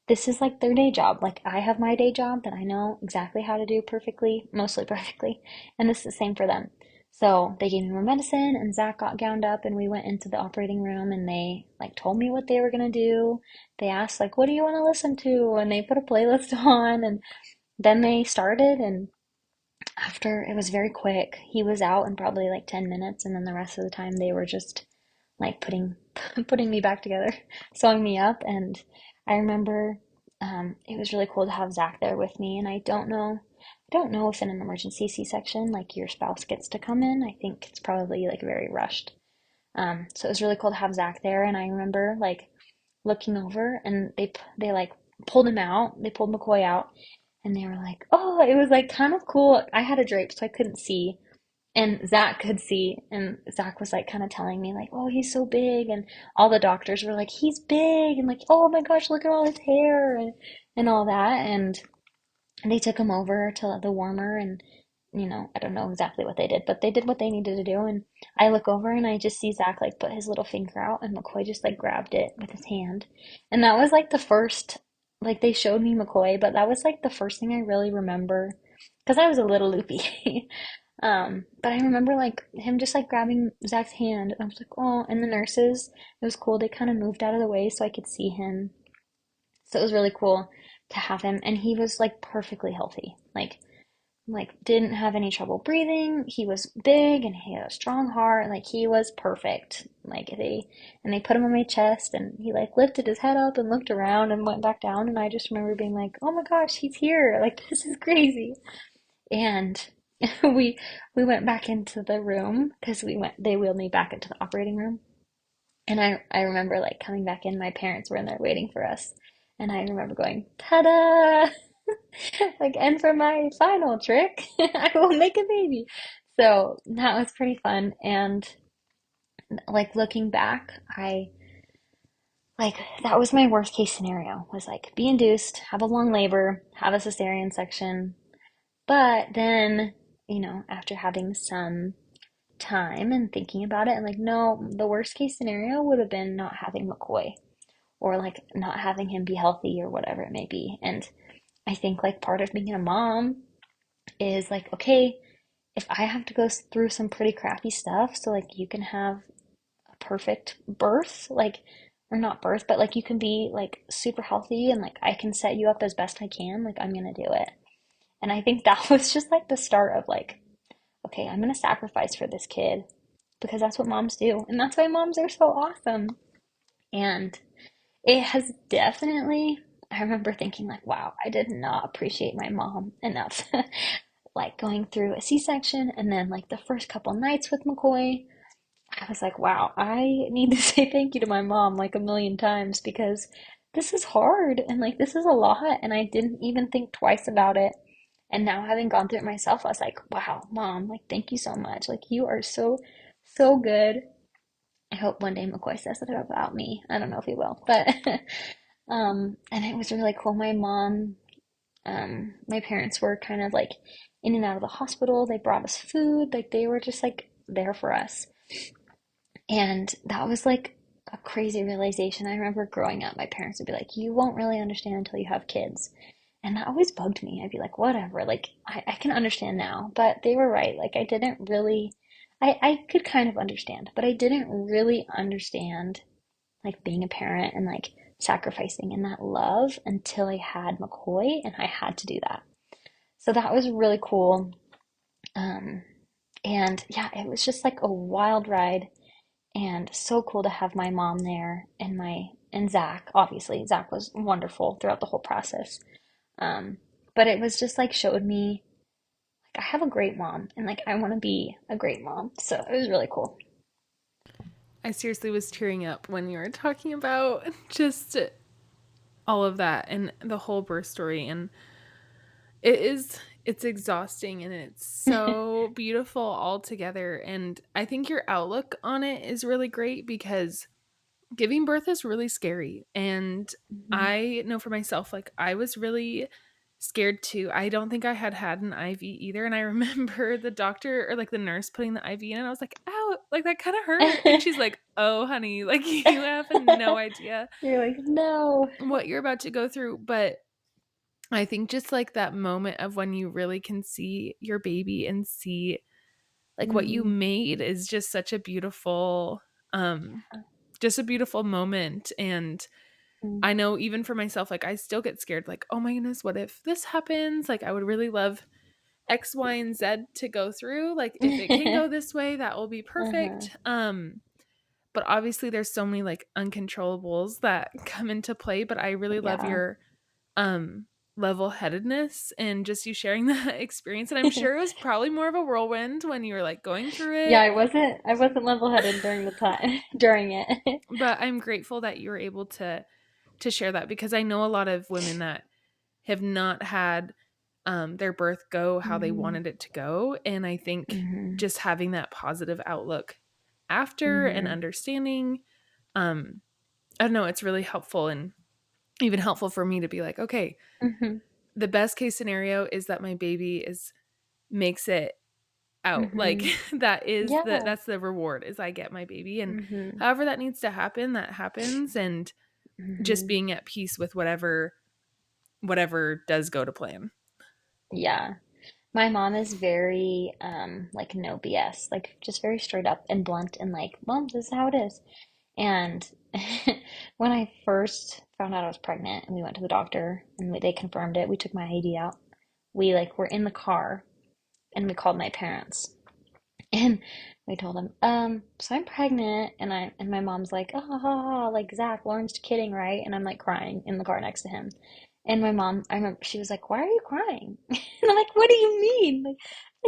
this is like their day job. Like, I have my day job that I know exactly how to do perfectly, mostly perfectly, and this is the same for them. So they gave me more medicine, and Zach got gowned up, and we went into the operating room, and they like told me what they were gonna do. They asked like, "What do you want to listen to?" And they put a playlist on, and then they started. And after it was very quick, he was out in probably like 10 minutes, and then the rest of the time they were just like putting putting me back together, sewing me up. And I remember it was really cool to have Zach there with me. And I don't know if in an emergency C-section like your spouse gets to come in. I think it's probably like very rushed. So it was really cool to have Zach there. And I remember like looking over, and they like pulled him out. They pulled McCoy out, and they were like, "Oh, it was like kind of cool." I had a drape, so I couldn't see, and Zach could see, and Zach was like kind of telling me like, "Oh, he's so big," and all the doctors were like, "He's big," and like, "Oh my gosh, look at all his hair," and all that. And they took him over to the warmer, and I don't know exactly what they did, but they did what they needed to do. And I look over, and I just see Zach like put his little finger out, and McCoy just like grabbed it with his hand. And that was like the first, like they showed me McCoy, but that was like the first thing I really remember because I was a little loopy. But I remember like him just like grabbing Zach's hand, and I was like, oh, and the nurses, it was cool. They kind of moved out of the way so I could see him. So it was really cool to have him, and he was like perfectly healthy. Like didn't have any trouble breathing. He was big, and he had a strong heart. Like he was perfect. They put him on my chest, and he like lifted his head up and looked around and went back down. And I just remember being like, oh my gosh, he's here. Like this is crazy. And we we went back into the room because they wheeled me back into the operating room. And I remember like coming back in, my parents were in there waiting for us. And I remember going, ta-da! Like, and for my final trick, I will make a baby. So that was pretty fun. And like looking back, like that was my worst case scenario was like be induced, have a long labor, have a cesarean section. But then, after having some time and thinking about it, and like, no, the worst case scenario would have been not having McCoy or like not having him be healthy or whatever it may be. And I think like part of being a mom is like, okay, if I have to go through some pretty crappy stuff, so like you can have a perfect birth, like, or not birth, but like you can be like super healthy and like I can set you up as best I can, like I'm gonna do it. And I think that was just like the start of like, okay, I'm gonna sacrifice for this kid because that's what moms do. And that's why moms are so awesome. And it has definitely, I remember thinking, like, wow, I did not appreciate my mom enough. Like going through a C-section and then like the first couple nights with McCoy, I was like, wow, I need to say thank you to my mom like a million times because this is hard and like this is a lot. And I didn't even think twice about it. And now having gone through it myself, I was like, wow, mom, like, thank you so much. Like, you are so, so good. I hope one day McCoy says that about me. I don't know if he will, but and it was really cool. My parents were kind of like in and out of the hospital. They brought us food. Like they were just like there for us. And that was like a crazy realization. I remember growing up, my parents would be like, you won't really understand until you have kids. And that always bugged me. I'd be like, whatever, like I can understand now. But they were right. Like I didn't really, I could kind of understand, but I didn't really understand like being a parent and like sacrificing and that love until I had McCoy and I had to do that. So that was really cool. Um, and yeah, it was just like a wild ride and so cool to have my mom there and Zach. Obviously, Zach was wonderful throughout the whole process. Um, but it was just like showed me like I have a great mom and like I want to be a great mom. So it was really cool. I seriously was tearing up when you were talking about just all of that and the whole birth story. And it's exhausting and it's so beautiful all together. And I think your outlook on it is really great because giving birth is really scary. And Mhm. I know for myself, like I was really scared too. I don't think I had had an IV either. And I remember the doctor or like the nurse putting the IV in and I was like, ow, like that kind of hurt. And she's like, oh, honey, like you have no idea You're like, no. what you're about to go through. But I think just like that moment of when you really can see your baby and see like what you Mm, made is just such a beautiful um just a beautiful moment. And mm. I know even for myself, like I still get scared, like, oh my goodness, what if this happens? Like I would really love X, Y, and Z to go through. Like if it can go this way, that will be Uh-huh. perfect. But obviously there's so many like uncontrollables that come into play. But I really love Yeah. your um level-headedness and just you sharing that experience. And I'm sure it was probably more of a whirlwind when you were like going through Yeah, it. I wasn't level-headed during the time during it. But I'm grateful that you were able to share that because I know a lot of women that have not had their birth go how they Hmm. wanted it to go. And I think Hmm. just having that positive outlook after and Hmm. understanding, um, I don't know, it's really helpful and even helpful for me to be like, okay, Hmm. the best case scenario is that my baby is makes it out. Like Hmm. Yeah. that's the reward is I get my baby. And Hmm. however that needs to happen, that happens. And just Hmm. being at peace with whatever does go to plan. Yeah. My mom is very like no BS, like just very straight up and blunt and like, "Mom, this is how it is." And when I first found out I was pregnant and we went to the doctor and they confirmed it, we took my ID out. We like were in the car and we called my parents. And we told them, so I'm pregnant, and my mom's like, oh, ha, ha, ha, like Zach, Lauren's kidding, right? And I'm like crying in the car next to him. And my mom, I remember she was like, why are you crying? And I'm like, what do you mean? Like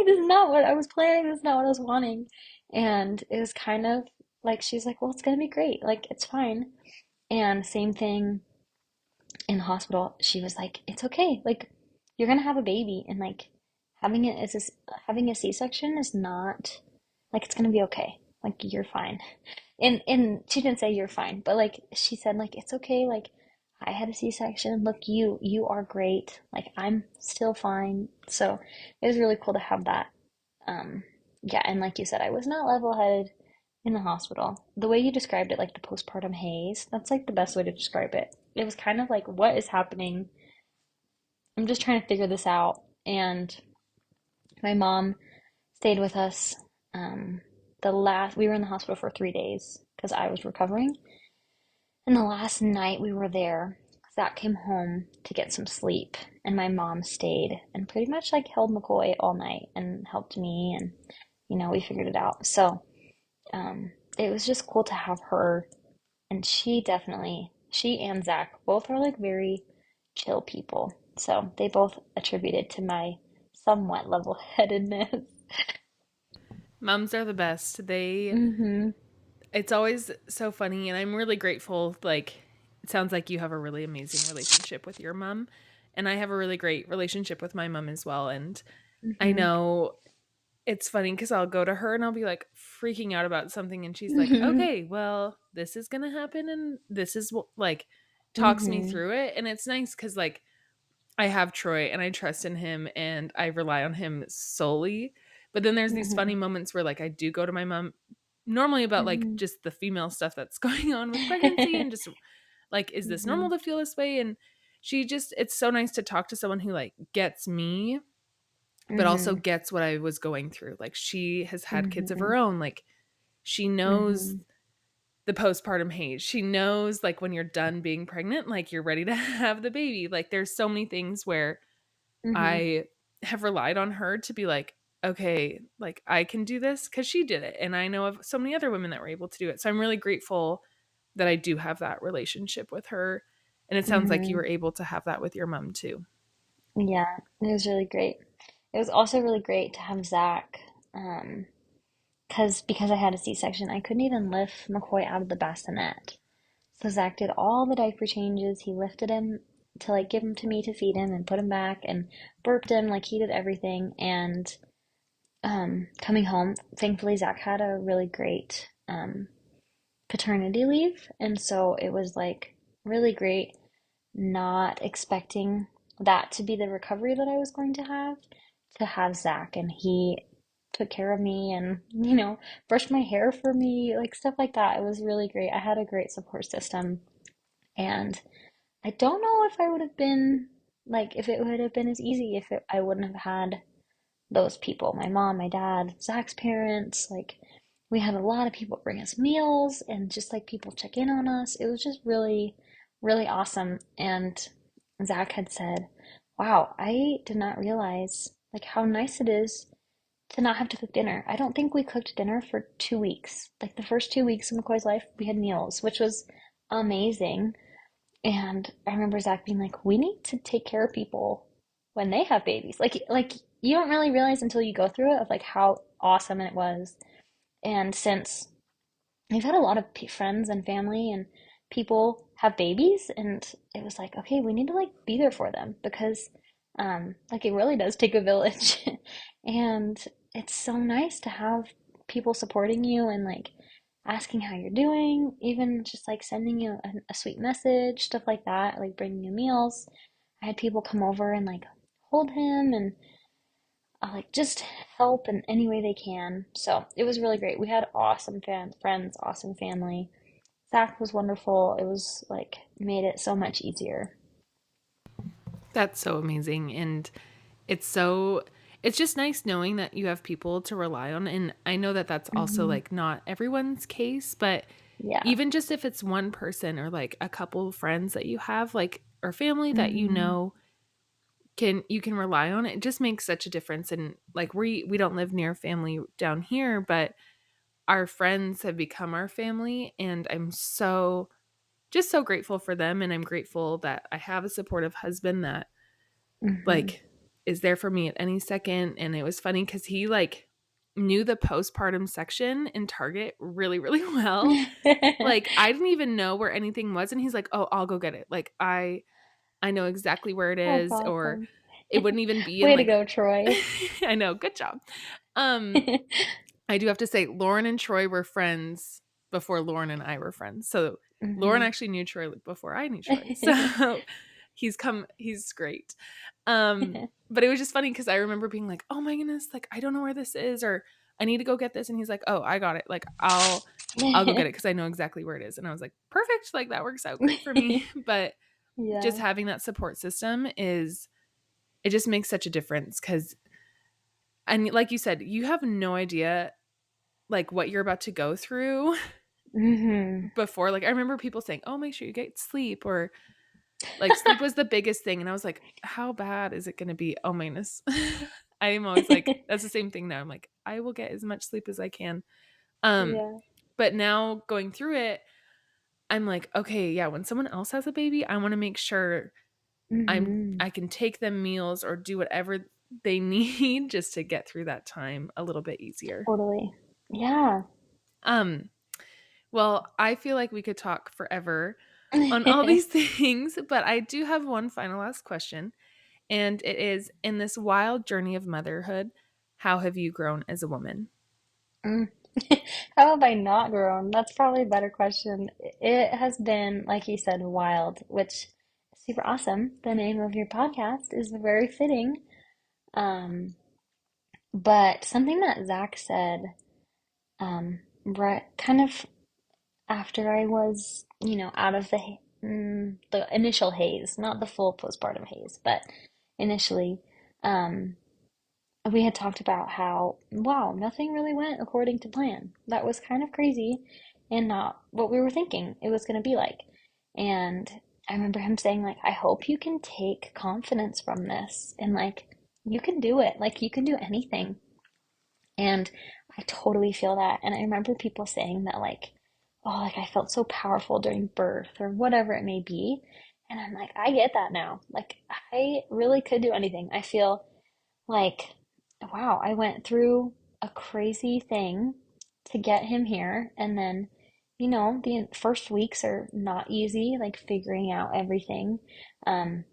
this is not what I was planning, this is not what I was wanting. And it was kind of like she's like, well, it's gonna be great, like it's fine. And same thing in the hospital, she was like, it's okay, like you're gonna have a baby and like having a C-section is not like it's gonna be okay. Like you're fine. And she didn't say you're fine, but like she said like it's okay. Like I had a C-section. Look, you are great. Like I'm still fine. So it was really cool to have that. Um, yeah, and like you said, I was not level-headed in the hospital. The way you described it, like the postpartum haze, that's like the best way to describe it. It was kind of like, what is happening? I'm just trying to figure this out. And my mom stayed with us. Um, we were in the hospital for 3 days because I was recovering. And the last night we were there, Zach came home to get some sleep, and my mom stayed and pretty much like held McCoy all night and helped me, and we figured it out. So it was just cool to have her, and she and Zach both are like very chill people. So they both attributed to my somewhat level-headedness. Moms are the best. Mm-hmm. It's always so funny, and I'm really grateful. Like, it sounds like you have a really amazing relationship with your mom, and I have a really great relationship with my mom as well. And I Mm-hmm. know it's funny because I'll go to her and I'll be like freaking out about something, and she's like, Mm-hmm. "Okay, well, this is gonna happen, and this is what like talks me Mm-hmm. through it." And it's nice because like I have Troy and I trust in him and I rely on him solely. But then there's these Mm-hmm. funny moments where like I do go to my mom normally about like Mm-hmm. just the female stuff that's going on with pregnancy and just like, is this Mm-hmm. normal to feel this way? And it's so nice to talk to someone who like gets me, but also Mm-hmm. gets what I was going through. Like, she has had kids of Mm-hmm. her own. Like, she knows Mm-hmm. the postpartum haze. She knows like when you're done being pregnant, like you're ready to have the baby. Like, there's so many things where Mm-hmm. I have relied on her to be like, okay, like I can do this because she did it. And I know of so many other women that were able to do it. So I'm really grateful that I do have that relationship with her. And it sounds like you Mm-hmm. were able to have that with your mom too. Yeah, it was really great. It was also really great to have Zach, because I had a C-section, I couldn't even lift McCoy out of the bassinet. So Zach did all the diaper changes. He lifted him to like give him to me to feed him and put him back and burped him, like he did everything. And coming home, thankfully Zach had a really great paternity leave, and so it was like really great not expecting that to be the recovery that I was going to have Zach, and he took care of me and, brushed my hair for me, like stuff like that. It was really great. I had a great support system, and I don't know if I would have been like if it would have been as easy if I wouldn't have had those people, my mom, my dad, Zach's parents. Like we had a lot of people bring us meals and just like people check in on us. It was just really, really awesome. And Zach had said, wow, I did not realize like how nice it is to not have to cook dinner. I don't think we cooked dinner for 2 weeks. Like the first 2 weeks of McCoy's life, we had meals, which was amazing. And I remember Zach being like, "We need to take care of people when they have babies." Like you don't really realize until you go through it of like how awesome it was. And since we've had a lot of friends and family and people have babies, and it was like, okay, we need to like be there for them because like it really does take a village. And it's so nice to have people supporting you and like asking how you're doing, even just like sending you a sweet message, stuff like that, like bringing you meals. I had people come over and like hold him and like just help in any way they can. So it was really great. We had awesome friends, awesome family. Zach was wonderful. It was like made it so much easier. That's so amazing. And it's so, it's just nice knowing that you have people to rely on. And I know that that's also Hmm. like not everyone's case, but Yeah. even just if it's one person or like a couple of friends that you have, like, or family that Hmm. you can rely on, it just makes such a difference. And like, we don't live near family down here, but our friends have become our family, and I'm so just so grateful for them. And I'm grateful that I have a supportive husband that Hmm. like is there for me at any second. And it was funny because he like knew the postpartum section in Target really, really well. Like, I didn't even know where anything was, and he's like, "Oh, I'll go get it." Like, I know exactly where it That's is. Or awesome. it wouldn't even be in Way to like go, Troy. I know, good job. Um I do have to say Lauren and Troy were friends before Lauren and I were friends. So Lauren Hmm. actually knew Troy before I knew Troy. So he's great. But it was just funny because I remember being like, "Oh my goodness, like I don't know where this is," or "I need to go get this," and he's like, "Oh, I got it. Like I'll go get it because I know exactly where it is." And I was like, "Perfect. Like that works out great for me." But just Yeah. having that support system is it just makes such a difference because and like you said, you have no idea like what you're about to go through Hmm. before. Like I remember people saying, "Oh, make sure you get sleep," or like sleep was the biggest thing, and I was like, "How bad is it going to be?" Oh my goodness. I am always like, that's the same thing now. I'm like, I will get as much sleep as I can. Um, Yeah. but now going through it, I'm like, okay, yeah, when someone else has a baby, I want to make sure Hmm. I can take them meals or do whatever they need just to get through that time a little bit easier. Totally. Yeah. Um, well, I feel like we could talk forever on all these things, but I do have one final last question. And it is in this wild journey of motherhood, how have you grown as a woman? Mm. How have I not grown? That's probably a better question. It has been, like you said, wild, which is super awesome. The name of your podcast is very fitting. Um, but something that Zach said, right, kind of after I was, out of the initial haze, not the full postpartum haze, but initially, um, we had talked about how, wow, nothing really went according to plan. That was kind of crazy and not what we were thinking it was going to be like. And I remember him saying, like, I hope you can take confidence from this and, like, you can do it. Like, you can do anything. And I totally feel that. And I remember people saying that, like, oh, like, I felt so powerful during birth or whatever it may be. And I'm like, I get that now. Like, I really could do anything. I feel like, wow, I went through a crazy thing to get him here. And then, the first weeks are not easy, like figuring out everything.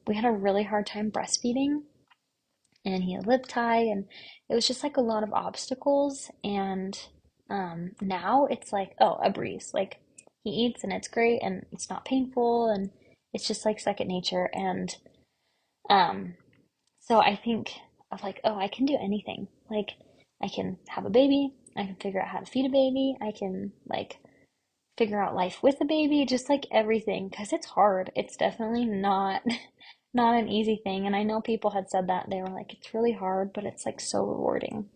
We had a really hard time breastfeeding, and he had lip tie, and it was just like a lot of obstacles. And now it's like, oh, a breeze. Like he eats and it's great and it's not painful and it's just like second nature. And um, so I think of like, oh, I can do anything. Like I can have a baby, I can figure out how to feed a baby, I can like figure out life with a baby, just like everything, because it's hard. It's definitely not not an easy thing. And I know people had said that. They were like, it's really hard, but it's like so rewarding.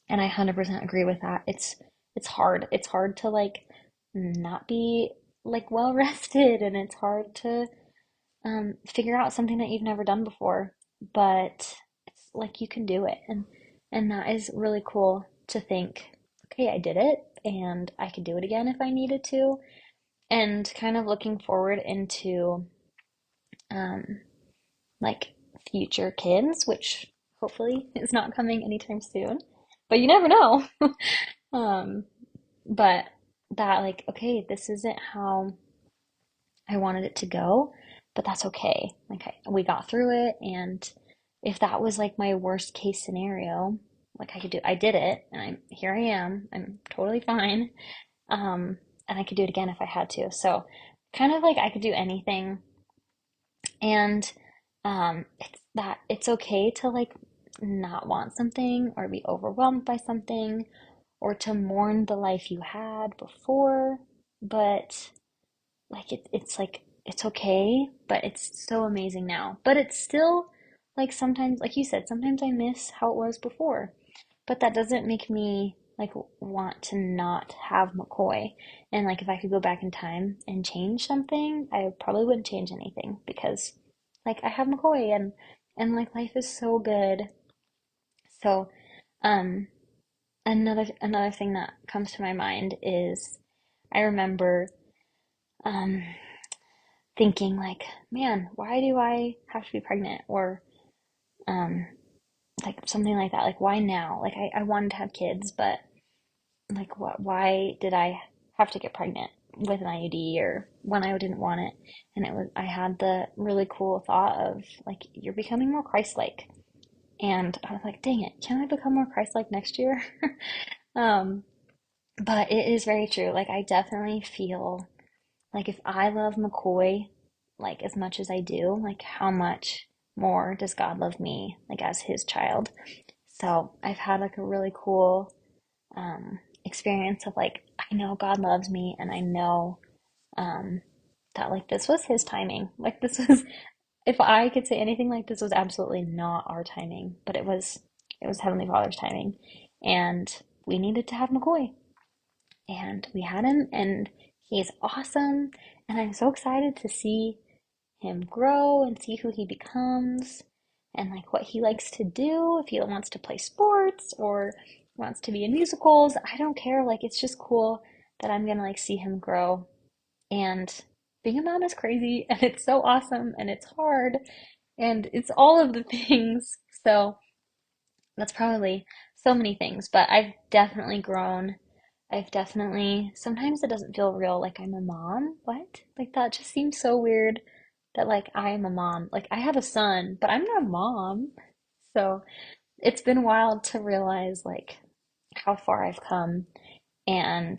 And I 100% agree with that. It's hard. It's hard to like not be like well rested, and it's hard to figure out something that you've never done before, but it's like you can do it. And that is really cool to think, okay, I did it and I could do it again if I needed to. And kind of looking forward into um, like future kids, which hopefully is not coming anytime soon, but you never know. um, but that, like, okay, this isn't how I wanted it to go, but that's okay. Like, we got through it, and if that was like my worst case scenario, like I did it, and here I am. I'm totally fine. Um, and I could do it again if I had to. So, kind of like I could do anything. And it's okay to like not want something or be overwhelmed by something or to mourn the life you had before, but like it's like it's okay, but it's so amazing now. But it's still like sometimes, like you said, sometimes I miss how it was before. But that doesn't make me like want to not have McCoy. And like if I could go back in time and change something, I probably wouldn't change anything because like I have McCoy, and like life is so good. So, um another thing that comes to my mind is I remember um thinking like, man, why do I have to be pregnant? Or um like something like that. Like why now? Like I wanted to have kids, but like why did I have to get pregnant? with an IUD or when I didn't want it. And I had the really cool thought of like, you're becoming more Christ-like. And I was like, dang it, can I become more Christ-like next year? Um, but it is very true. Like, I definitely feel like if I love McCoy like as much as I do, like how much more does God love me like as his child? So I've had like a really cool experience of like I know God loves me and I know um that like this was his timing. Like this was if I could say anything like this was absolutely not our timing, but it was Heavenly Father's timing. And we needed to have McCoy. And we had him and he's awesome. And I'm so excited to see him grow and see who he becomes and like what he likes to do, if he wants to play sports or wants to be in musicals. I don't care. Like it's just cool that I'm gonna like see him grow. And being a mom is crazy and it's so awesome and it's hard and it's all of the things. So that's probably so many things, but I've definitely grown. I've definitely, sometimes it doesn't feel real like I'm a mom. What? Like that just seems so weird that like I am a mom. Like I have a son, but I'm not a mom. So it's been wild to realize like how far I've come and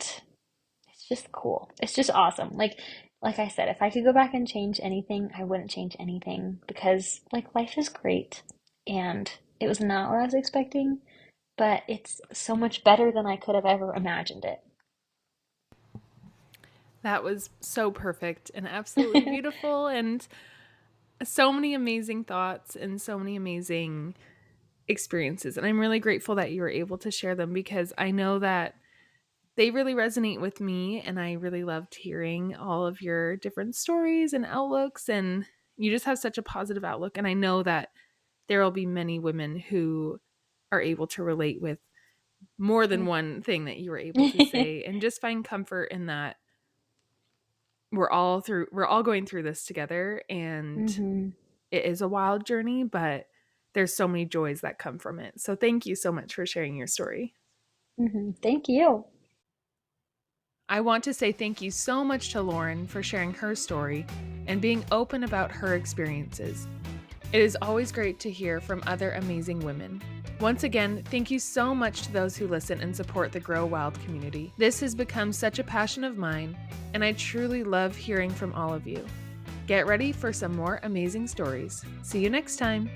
it's just cool. It's just awesome. Like I said, if I could go back and change anything, I wouldn't change anything because like life is great and it was not what I was expecting, but it's so much better than I could have ever imagined That was so perfect and absolutely it. beautiful, and so many amazing thoughts and so many amazing experiences. And I'm really grateful that you were able to share them because I know that they really resonate with me. And I really loved hearing all of your different stories and outlooks. And you just have such a positive outlook. And I know that there will be many women who are able to relate with more than one thing that you were able to say and just find comfort in that we're all going through this together, and Hmm. it is a wild journey, but there's so many joys that come from it. So thank you so much for sharing your story. Hmm. Thank you. I want to say thank you so much to Lauren for sharing her story and being open about her experiences. It is always great to hear from other amazing women. Once again, thank you so much to those who listen and support the Grow Wild community. This has become such a passion of mine, and I truly love hearing from all of you. Get ready for some more amazing stories. See you next time.